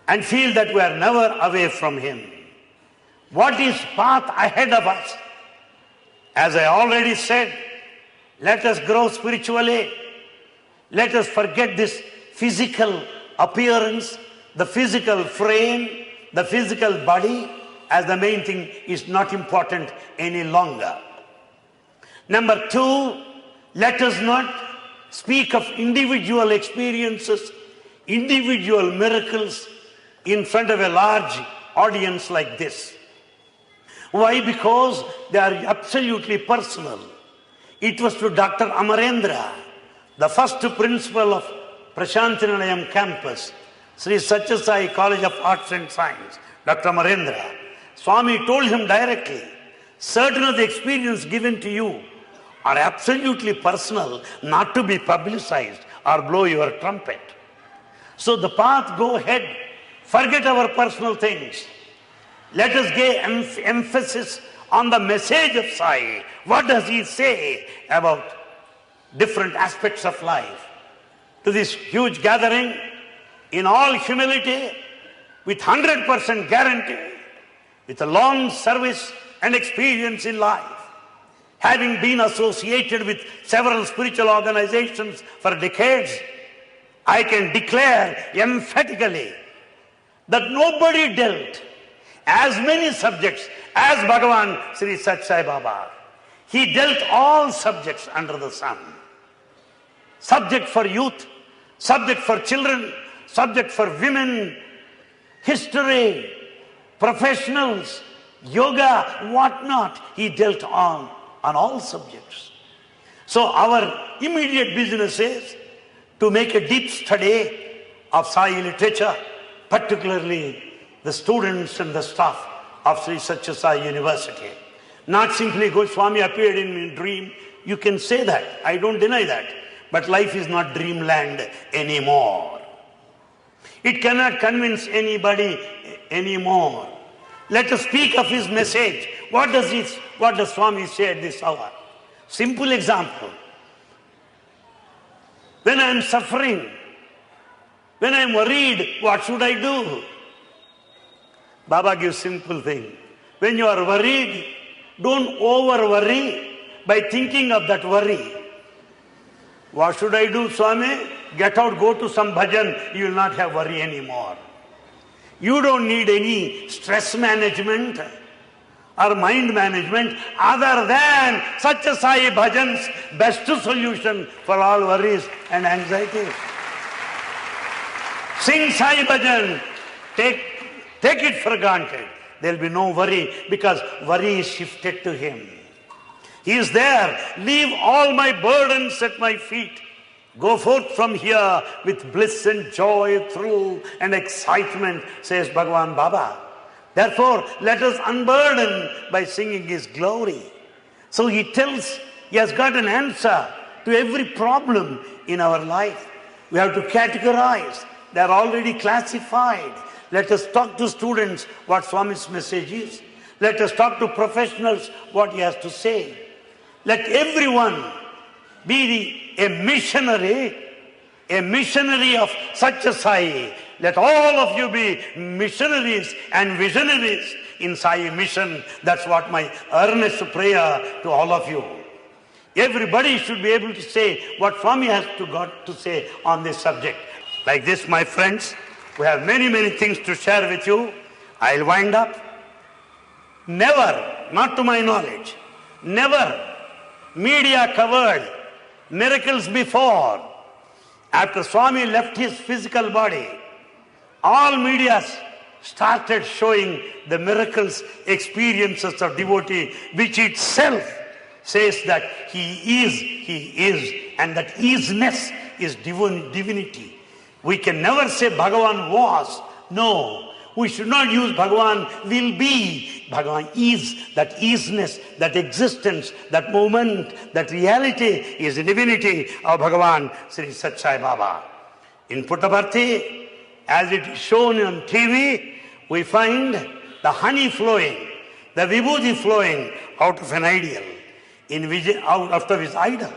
Speaker 1: and feel that we are never away from Him. What is path ahead of us? As I already said, let us grow spiritually. Let us forget this physical appearance, the physical frame, the physical body, as the main thing is not important any longer. Number two, let us not speak of individual experiences, individual miracles in front of a large audience like this. Why? Because they are absolutely personal. It was to Dr. Amarendra, the first principal of Prashanti Nilayam campus, Sri Sathya Sai College of Arts and Science, Dr. Amarendra. Swami told him directly, certain of the experience given to you are absolutely personal, not to be publicized or blow your trumpet. So the path, go ahead, forget our personal things. Let us give emphasis on the message of Sai. What does he say about different aspects of life? To this huge gathering, in all humility, with 100% guarantee, with a long service and experience in life, having been associated with several spiritual organizations for decades, I can declare emphatically that nobody dealt as many subjects as Bhagavan Sri Sathya Sai Baba. He dealt all subjects under the sun. Subject for youth, subject for children, subject for women, history, professionals, yoga, whatnot. He dealt on all subjects. So our immediate business is to make a deep study of Sai literature, particularly the students and the staff of Sri Sathya Sai University. Not simply Goswami appeared in a dream. You can say that. I don't deny that. But life is not dreamland anymore. It cannot convince anybody anymore. Let us speak of his message. What does Swami say at this hour? Simple example. When I am suffering, when I am worried, what should I do? Baba gives simple thing. When you are worried, don't over worry by thinking of that worry. What should I do, Swami? Get out, go to some bhajan, you will not have worry anymore. You don't need any stress management or mind management other than Sathya Sai bhajan's best solution for all worries and anxieties. Sing Sai bhajan, take it for granted. There will be no worry because worry is shifted to him. He is there. Leave all my burdens at my feet. Go forth from here with bliss and joy, thrill and excitement, says Bhagavan Baba. Therefore, let us unburden by singing his glory. So he tells, he has got an answer to every problem in our life. We have to categorize. They are already classified. Let us talk to students what Swami's message is. Let us talk to professionals what he has to say. Let everyone be a missionary of Sathya Sai. Let all of you be missionaries and visionaries in Sai mission. That's what my earnest prayer to all of you. Everybody should be able to say what Swami has got to say on this subject. Like this, my friends, we have many, many things to share with you. I'll wind up. Never, not to my knowledge, never media covered miracles before. After Swami left his physical body, all media started showing the miracles, experiences of devotee, which itself says that he is, and that isness is divinity. We can never say Bhagavan was. No, we should not use Bhagavan will be. Bhagavan is, that isness, that existence, that moment, that reality is the divinity of Bhagavan Sri Sathya Sai Baba. In Puttaparthi, as it is shown on TV, we find the honey flowing, the vibhuti flowing out of an ideal, out of his idol.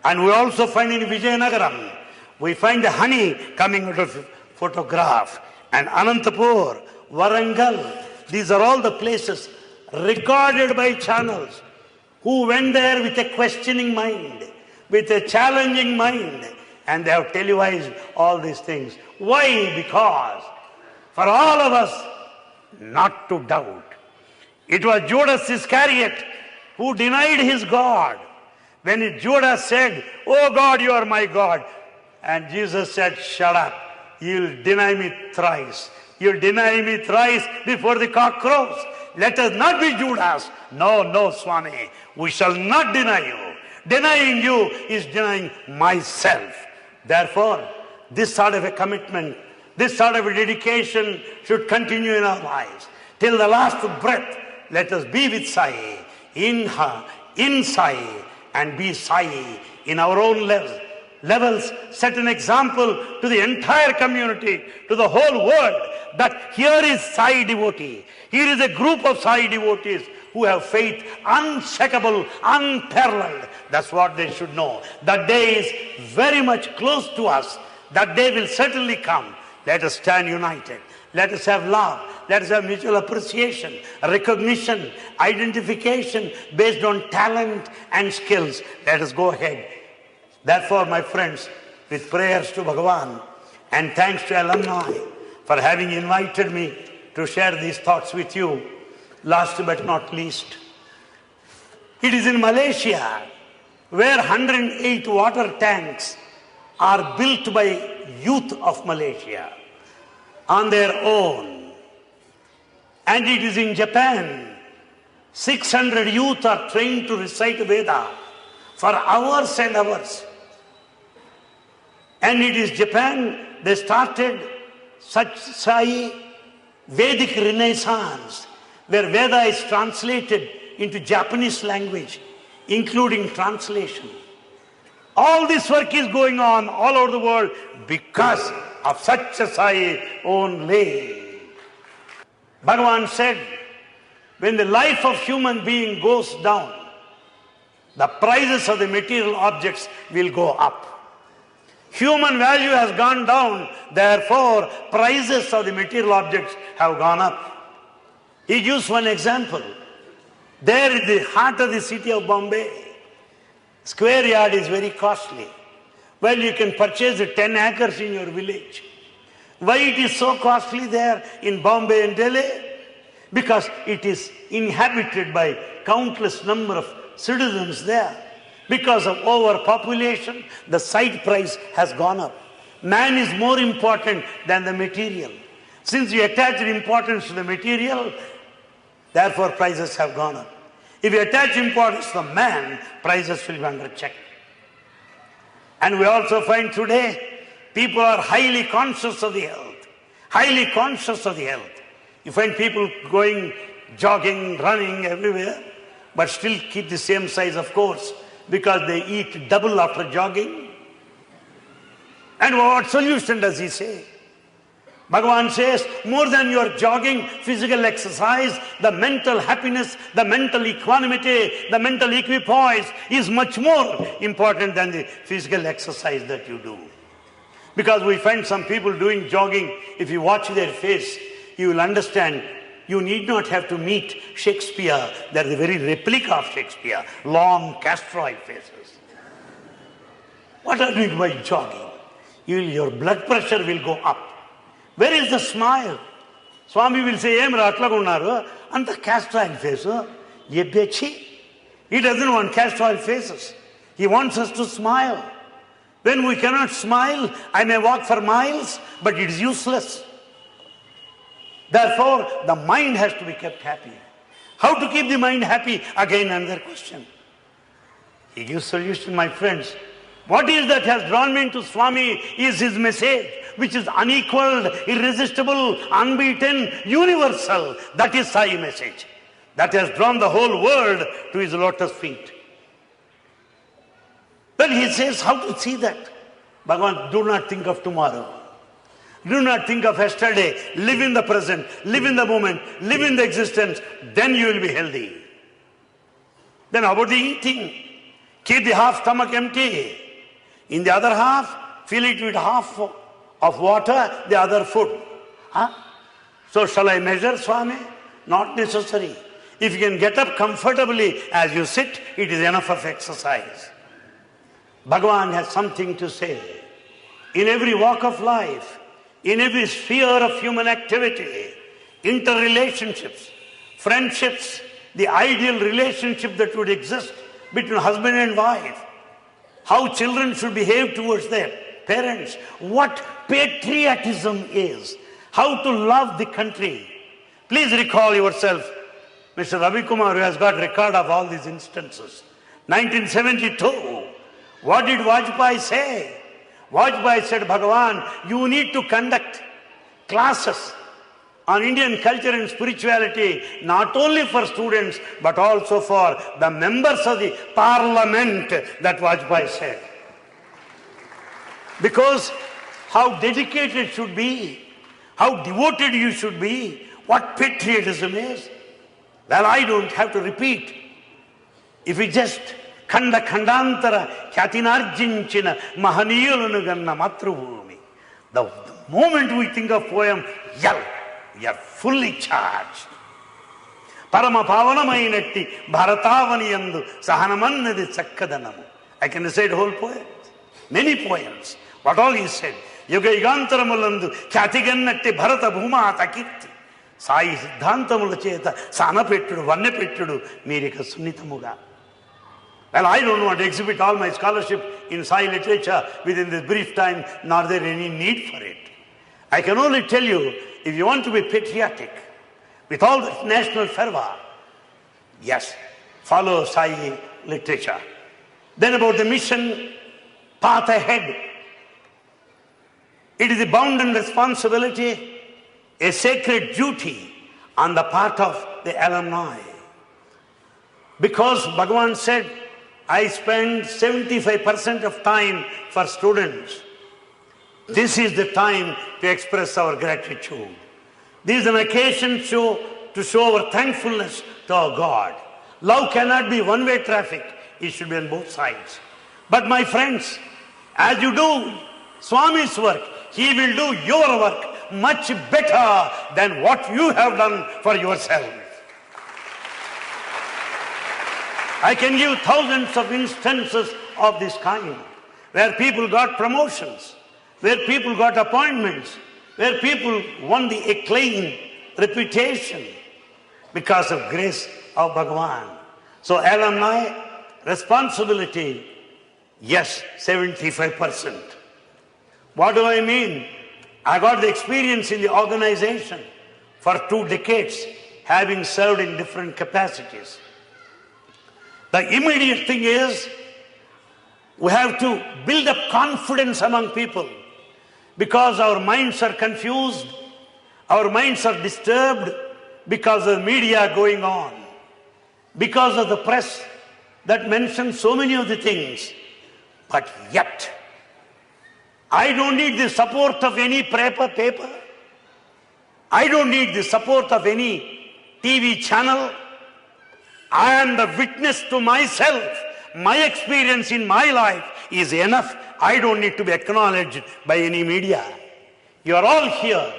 Speaker 1: And we also find in Vijayanagaram, we find the honey coming out of photograph. And Anantapur, Warangal, these are all the places recorded by channels who went there with a questioning mind, with a challenging mind, and they have televised all these things. Why? Because for all of us not to doubt. It was Judas Iscariot who denied his God. When Judas said, "Oh God, you are my God," and Jesus said, "Shut up. You'll deny me thrice. You'll deny me thrice before the cock crows." Let us not be Judas. No, no, Swami. We shall not deny you. Denying you is denying myself. Therefore, this sort of a commitment, this sort of a dedication should continue in our lives. Till the last breath, let us be with Sai, in Sai, and be Sai in our own levels. Set an example to the entire community, to the whole world, that here is Sai devotee. Here is a group of Sai devotees who have faith unshakable, unparalleled. That's what they should know. That day is very much close to us. That day will certainly come. Let us stand united. Let us have love. Let us have mutual appreciation, recognition, identification based on talent and skills. Let us go ahead. Therefore, my friends, with prayers to Bhagavan and thanks to alumni for having invited me to share these thoughts with you, last but not least, it is in Malaysia where 108 water tanks are built by youth of Malaysia on their own. And it is in Japan, 600 youth are trained to recite Veda for hours and hours. And it is Japan, they started such Sai Vedic Renaissance, where Veda is translated into Japanese language, including translation. All this work is going on all over the world because of Sathya Sai only. Bhagavan said, when the life of human being goes down, the prices of the material objects will go up. Human value has gone down, therefore prices of the material objects have gone up. He gives one example. There in the heart of the city of Bombay, square yard is very costly. Well, you can purchase 10 acres in your village. Why it is so costly there in Bombay and Delhi? Because it is inhabited by countless number of citizens there. Because of overpopulation, the site price has gone up. Man is more important than the material. Since you attach importance to the material, therefore prices have gone up. If you attach importance to man, prices will be under check. And we also find today, people are highly conscious of the health. Highly conscious of the health. You find people going, jogging, running everywhere, but still keep the same size, of course, because they eat double after jogging. And what solution does he say? Bhagavan says, more than your jogging, physical exercise, the mental happiness, the mental equanimity, the mental equipoise is much more important than the physical exercise that you do. Because we find some people doing jogging, if you watch their face, you will understand you need not have to meet Shakespeare. They are the very replica of Shakespeare. Long, castroid faces. What are you doing by jogging? Your blood pressure will go up. Where is the smile? Swami will say, Emra atlagunnaru, anta castroid face. He doesn't want castroid faces. He wants us to smile. When we cannot smile, I may walk for miles, but it is useless. Therefore, the mind has to be kept happy. How to keep the mind happy? Again, another question. He gives solution, my friends. What is that has drawn me to Swami is his message, which is unequaled, irresistible, unbeaten, universal. That is Sai message. That has drawn the whole world to his lotus feet. Well, he says, how to see that? Bhagavan, do not think of tomorrow. Do not think of yesterday. Live in the present. Live in the moment. Live in the existence. Then you will be healthy. Then how about the eating? Keep the half stomach empty. In the other half, fill it with half of water, the other food. Huh? So shall I measure, Swami? Not necessary. If you can get up comfortably as you sit, it is enough of exercise. Bhagavan has something to say. In every walk of life, in every sphere of human activity, interrelationships, friendships, the ideal relationship that would exist between husband and wife, how children should behave towards their parents, what patriotism is, how to love the country. Please recall yourself Mr. Ravi Kumar, who has got record of all these instances. 1972, what did Vajpayee say? Vajpayee said, Bhagavan, you need to conduct classes on Indian culture and spirituality, not only for students, but also for the members of the parliament, that Vajpayee said. Because how dedicated should be, how devoted you should be, what patriotism is. Well, I don't have to repeat. If we just Khanda Khandantara Kyatinarjinchina Mahaniyalunu Matrubhumi. The moment we think of poem, yell, we are fully charged. Parama Pavanamainatti Bharatavaniyandu Sahanamannadi Sakkadanamu. I can recite whole poem. Many poems. What all he said. Yuga Yugantaramulandu Kyatigannatti Bharata Bhuma Takirti. Sai Siddhantamula Cheta Sana Pettudu, Vanna Pettudu, Mirika Sunnitamuga. Well, I don't want to exhibit all my scholarship in Sai literature within this brief time, nor there any need for it. I can only tell you, if you want to be patriotic, with all the national fervor, yes, follow Sai literature. Then about the mission path ahead. It is a bounden responsibility, a sacred duty on the part of the alumni. Because Bhagavan said, I spend 75% of time for students. This is the time to express our gratitude. This is an occasion to show our thankfulness to our God. Love cannot be one-way traffic. It should be on both sides. But my friends, as you do Swami's work, he will do your work much better than what you have done for yourself. I can give thousands of instances of this kind, where people got promotions, where people got appointments, where people won the acclaim, reputation, because of grace of Bhagavan. So alumni, responsibility, yes, 75%. What do I mean? I got the experience in the organization for 2 decades, having served in different capacities. The immediate thing is, we have to build up confidence among people, because our minds are confused, our minds are disturbed because of the media going on, because of the press that mentions so many of the things. But yet, I don't need the support of any paper. I don't need the support of any TV channel. I am the witness to myself. My experience in my life is enough. I don't need to be acknowledged by any media. You are all here.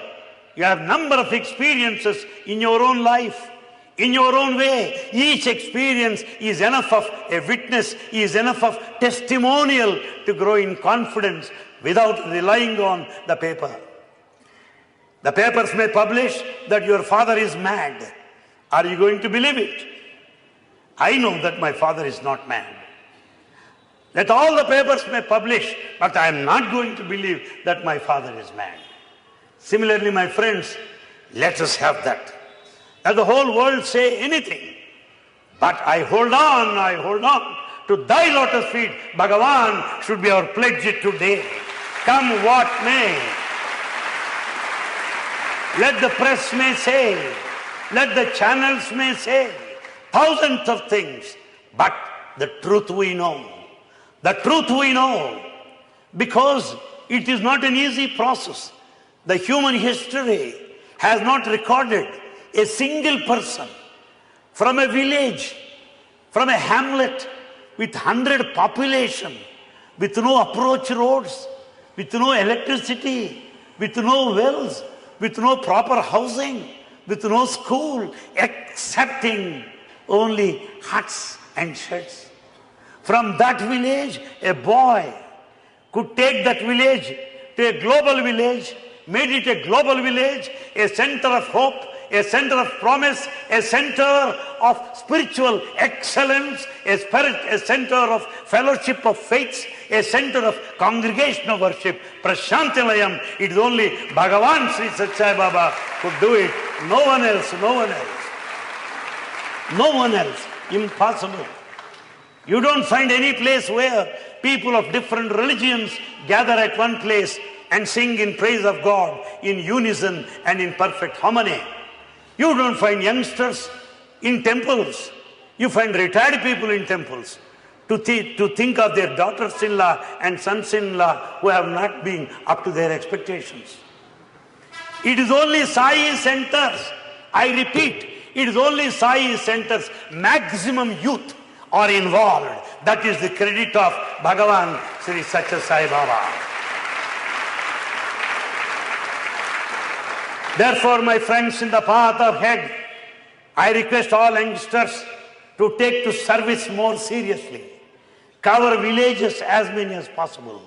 Speaker 1: You have a number of experiences in your own life, in your own way. Each experience is enough of a witness, is enough of testimonial to grow in confidence without relying on the paper. The papers may publish that your father is mad. Are you going to believe it? I know that my father is not mad. Let all the papers may publish, but I am not going to believe that my father is mad. Similarly, my friends, let us have that. Let the whole world say anything. But I hold on to thy lotus feet. Bhagavan should be our pledge today. Come what may. Let the press may say, let the channels may say, thousands of things, but the truth we know. The truth we know, because it is not an easy process. The human history has not recorded a single person from a village, from a hamlet with 100 population, with no approach roads, with no electricity, with no wells, with no proper housing, with no school, excepting only huts and sheds. From that village, a boy could take that village to a global village, made it a global village, a center of hope, a center of promise, a center of spiritual excellence, a center of fellowship of faiths, a center of congregational worship. Prashanti Nilayam, it is only Bhagavan Sri Sathya Sai Baba could do it. No one else, no one else. No one else. Impossible. You don't find any place where people of different religions gather at one place and sing in praise of God in unison and in perfect harmony. You don't find youngsters in temples. You find retired people in temples to think of their daughters-in-law and sons-in-law who have not been up to their expectations. It is only Sai centers, I repeat, it is only Sai centers, maximum youth are involved. That is the credit of Bhagavan Sri Sathya Sai Baba. Therefore, my friends in the path of head, I request all youngsters to take to service more seriously. Cover villages as many as possible.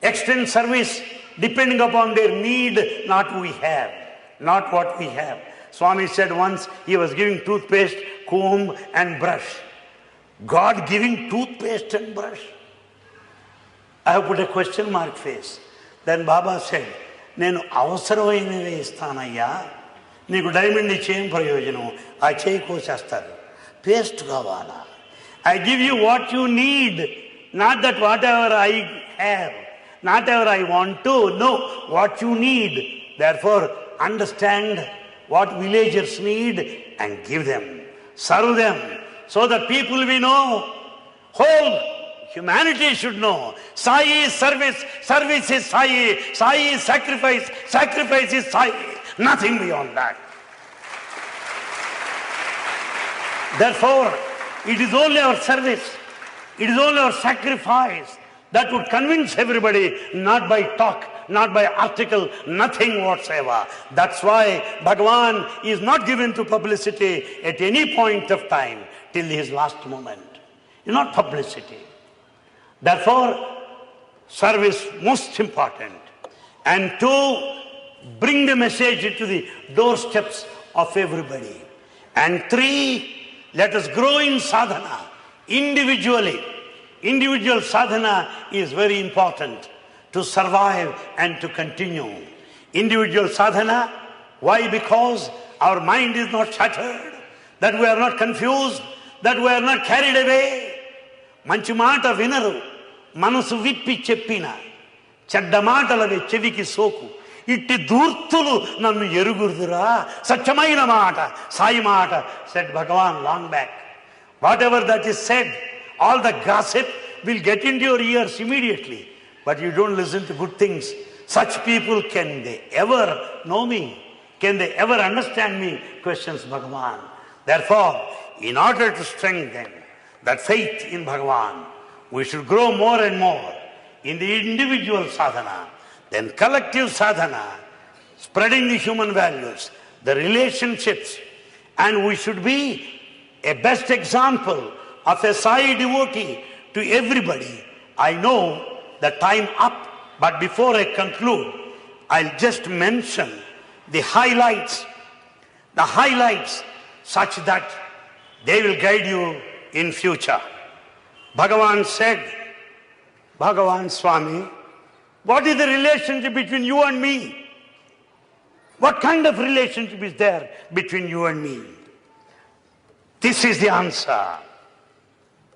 Speaker 1: Extend service depending upon their need, not what we have. Swami said once he was giving toothpaste, comb and brush. God giving toothpaste and brush? I have put a question mark face. Then Baba said, నేను అవసరమైనవే ఇస్తానయ్యా, నీకు diamond ఇచ్చి ఏం ప్రయోజనం, ఆ చేయి కోసేస్తారు, paste కావాలా. I give you what you need, not that whatever I have, not whatever I want to, no, what you need. Therefore, understand what villagers need and give them, serve them, so that people will know, whole humanity should know. Sai is service, service is Sai, Sai is sacrifice, sacrifice is Sai, nothing beyond that. Therefore, it is only our service, it is only our sacrifice that would convince everybody, not by talk, not by article, nothing whatsoever. That's why Bhagavan is not given to publicity at any point of time till his last moment. It's not publicity. Therefore, service most important. And to bring the message into the doorsteps of everybody. And 3, let us grow in sadhana individually. Individual sadhana is very important to survive and to continue. Individual sadhana, why? Because our mind is not shattered, that we are not confused, that we are not carried away. మంచి మాట వినరు, మనసు విప్పి చెప్పిన చెడ్డ మాటలవి చెవికి సోకు, ఇట్టి దూర్తులు నన్ను ఎరుగురుదురా, సత్యమైన మాట సాయి మాట, said Bhagavan long back. Whatever that is said, all the gossip will get into your ears immediately, but you don't listen to good things. Such people, can they ever know me? Can they ever understand me? Questions Bhagavan. Therefore, in order to strengthen that faith in Bhagavan, we should grow more and more in the individual sadhana, then collective sadhana, spreading the human values, the relationships, and we should be a best example of a Sai devotee to everybody. I know the time up, but before I conclude, I'll just mention the highlights such that they will guide you in future. Bhagavan said, Bhagavan Swami, what is the relationship between you and me? What kind of relationship is there between you and me? This is the answer.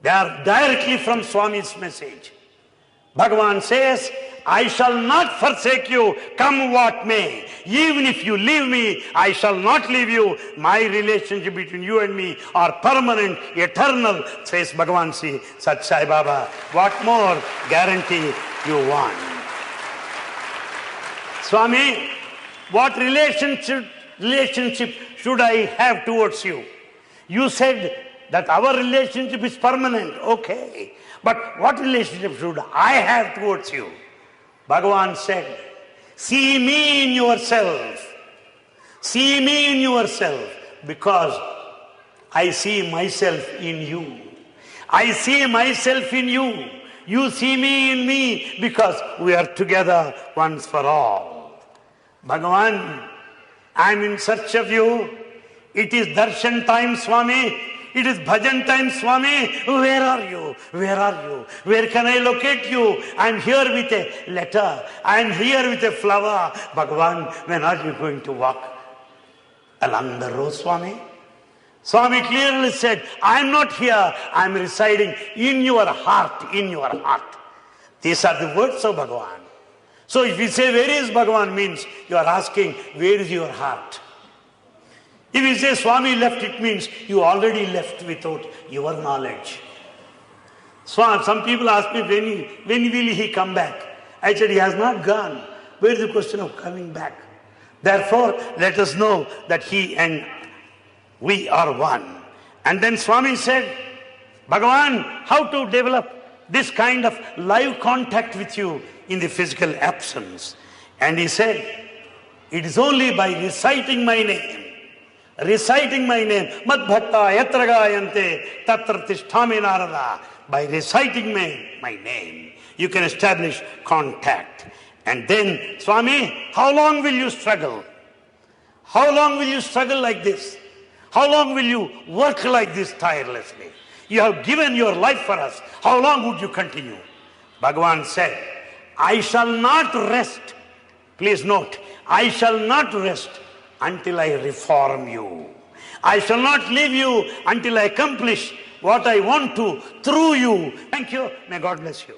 Speaker 1: They are directly from Swami's message. Bhagavan says, I shall not forsake you, come what may. Even if you leave me, I shall not leave you. My relationship between you and me are permanent, eternal, says Bhagavan Sri Sathya Sai Baba. What more guarantee you want? Swami, what relationship should I have towards you? You said that our relationship is permanent. Okay. But what relationship should I have towards you? Bhagavan said, see me in yourself. See me in yourself, because I see myself in you. I see myself in you. You see me in me, because we are together once for all. Bhagavan, I am in search of you. It is darshan time, Swami. It is bhajan time, Swami. Where are you? Where are you? Where can I locate you? I am here with a letter. I am here with a flower. Bhagavan, when are you going to walk along the road, Swami? Swami clearly said, I am not here, I am residing in your heart, in your heart. These are the words of Bhagavan. So if you say, where is Bhagavan, means you are asking, where is your heart? If you say Swami left, it means you already left without your knowledge. So some people ask me, when will he come back? I said, he has not gone. Where is the question of coming back? Therefore, let us know that he and we are one. And then Swami said, Bhagavan, how to develop this kind of live contact with you in the physical absence? And he said, it is only by reciting my name. Reciting my name. Mad bhakta yatra gayante tatra tisthami narada. By reciting my name, you can establish contact. And then, Swami, how long will you struggle? How long will you struggle like this? How long will you work like this tirelessly? You have given your life for us. How long would you continue? Bhagavan said, I shall not rest. Please note, I shall not rest until I reform you. I shall not leave you until I accomplish what I want to through you. Thank you. May God bless you.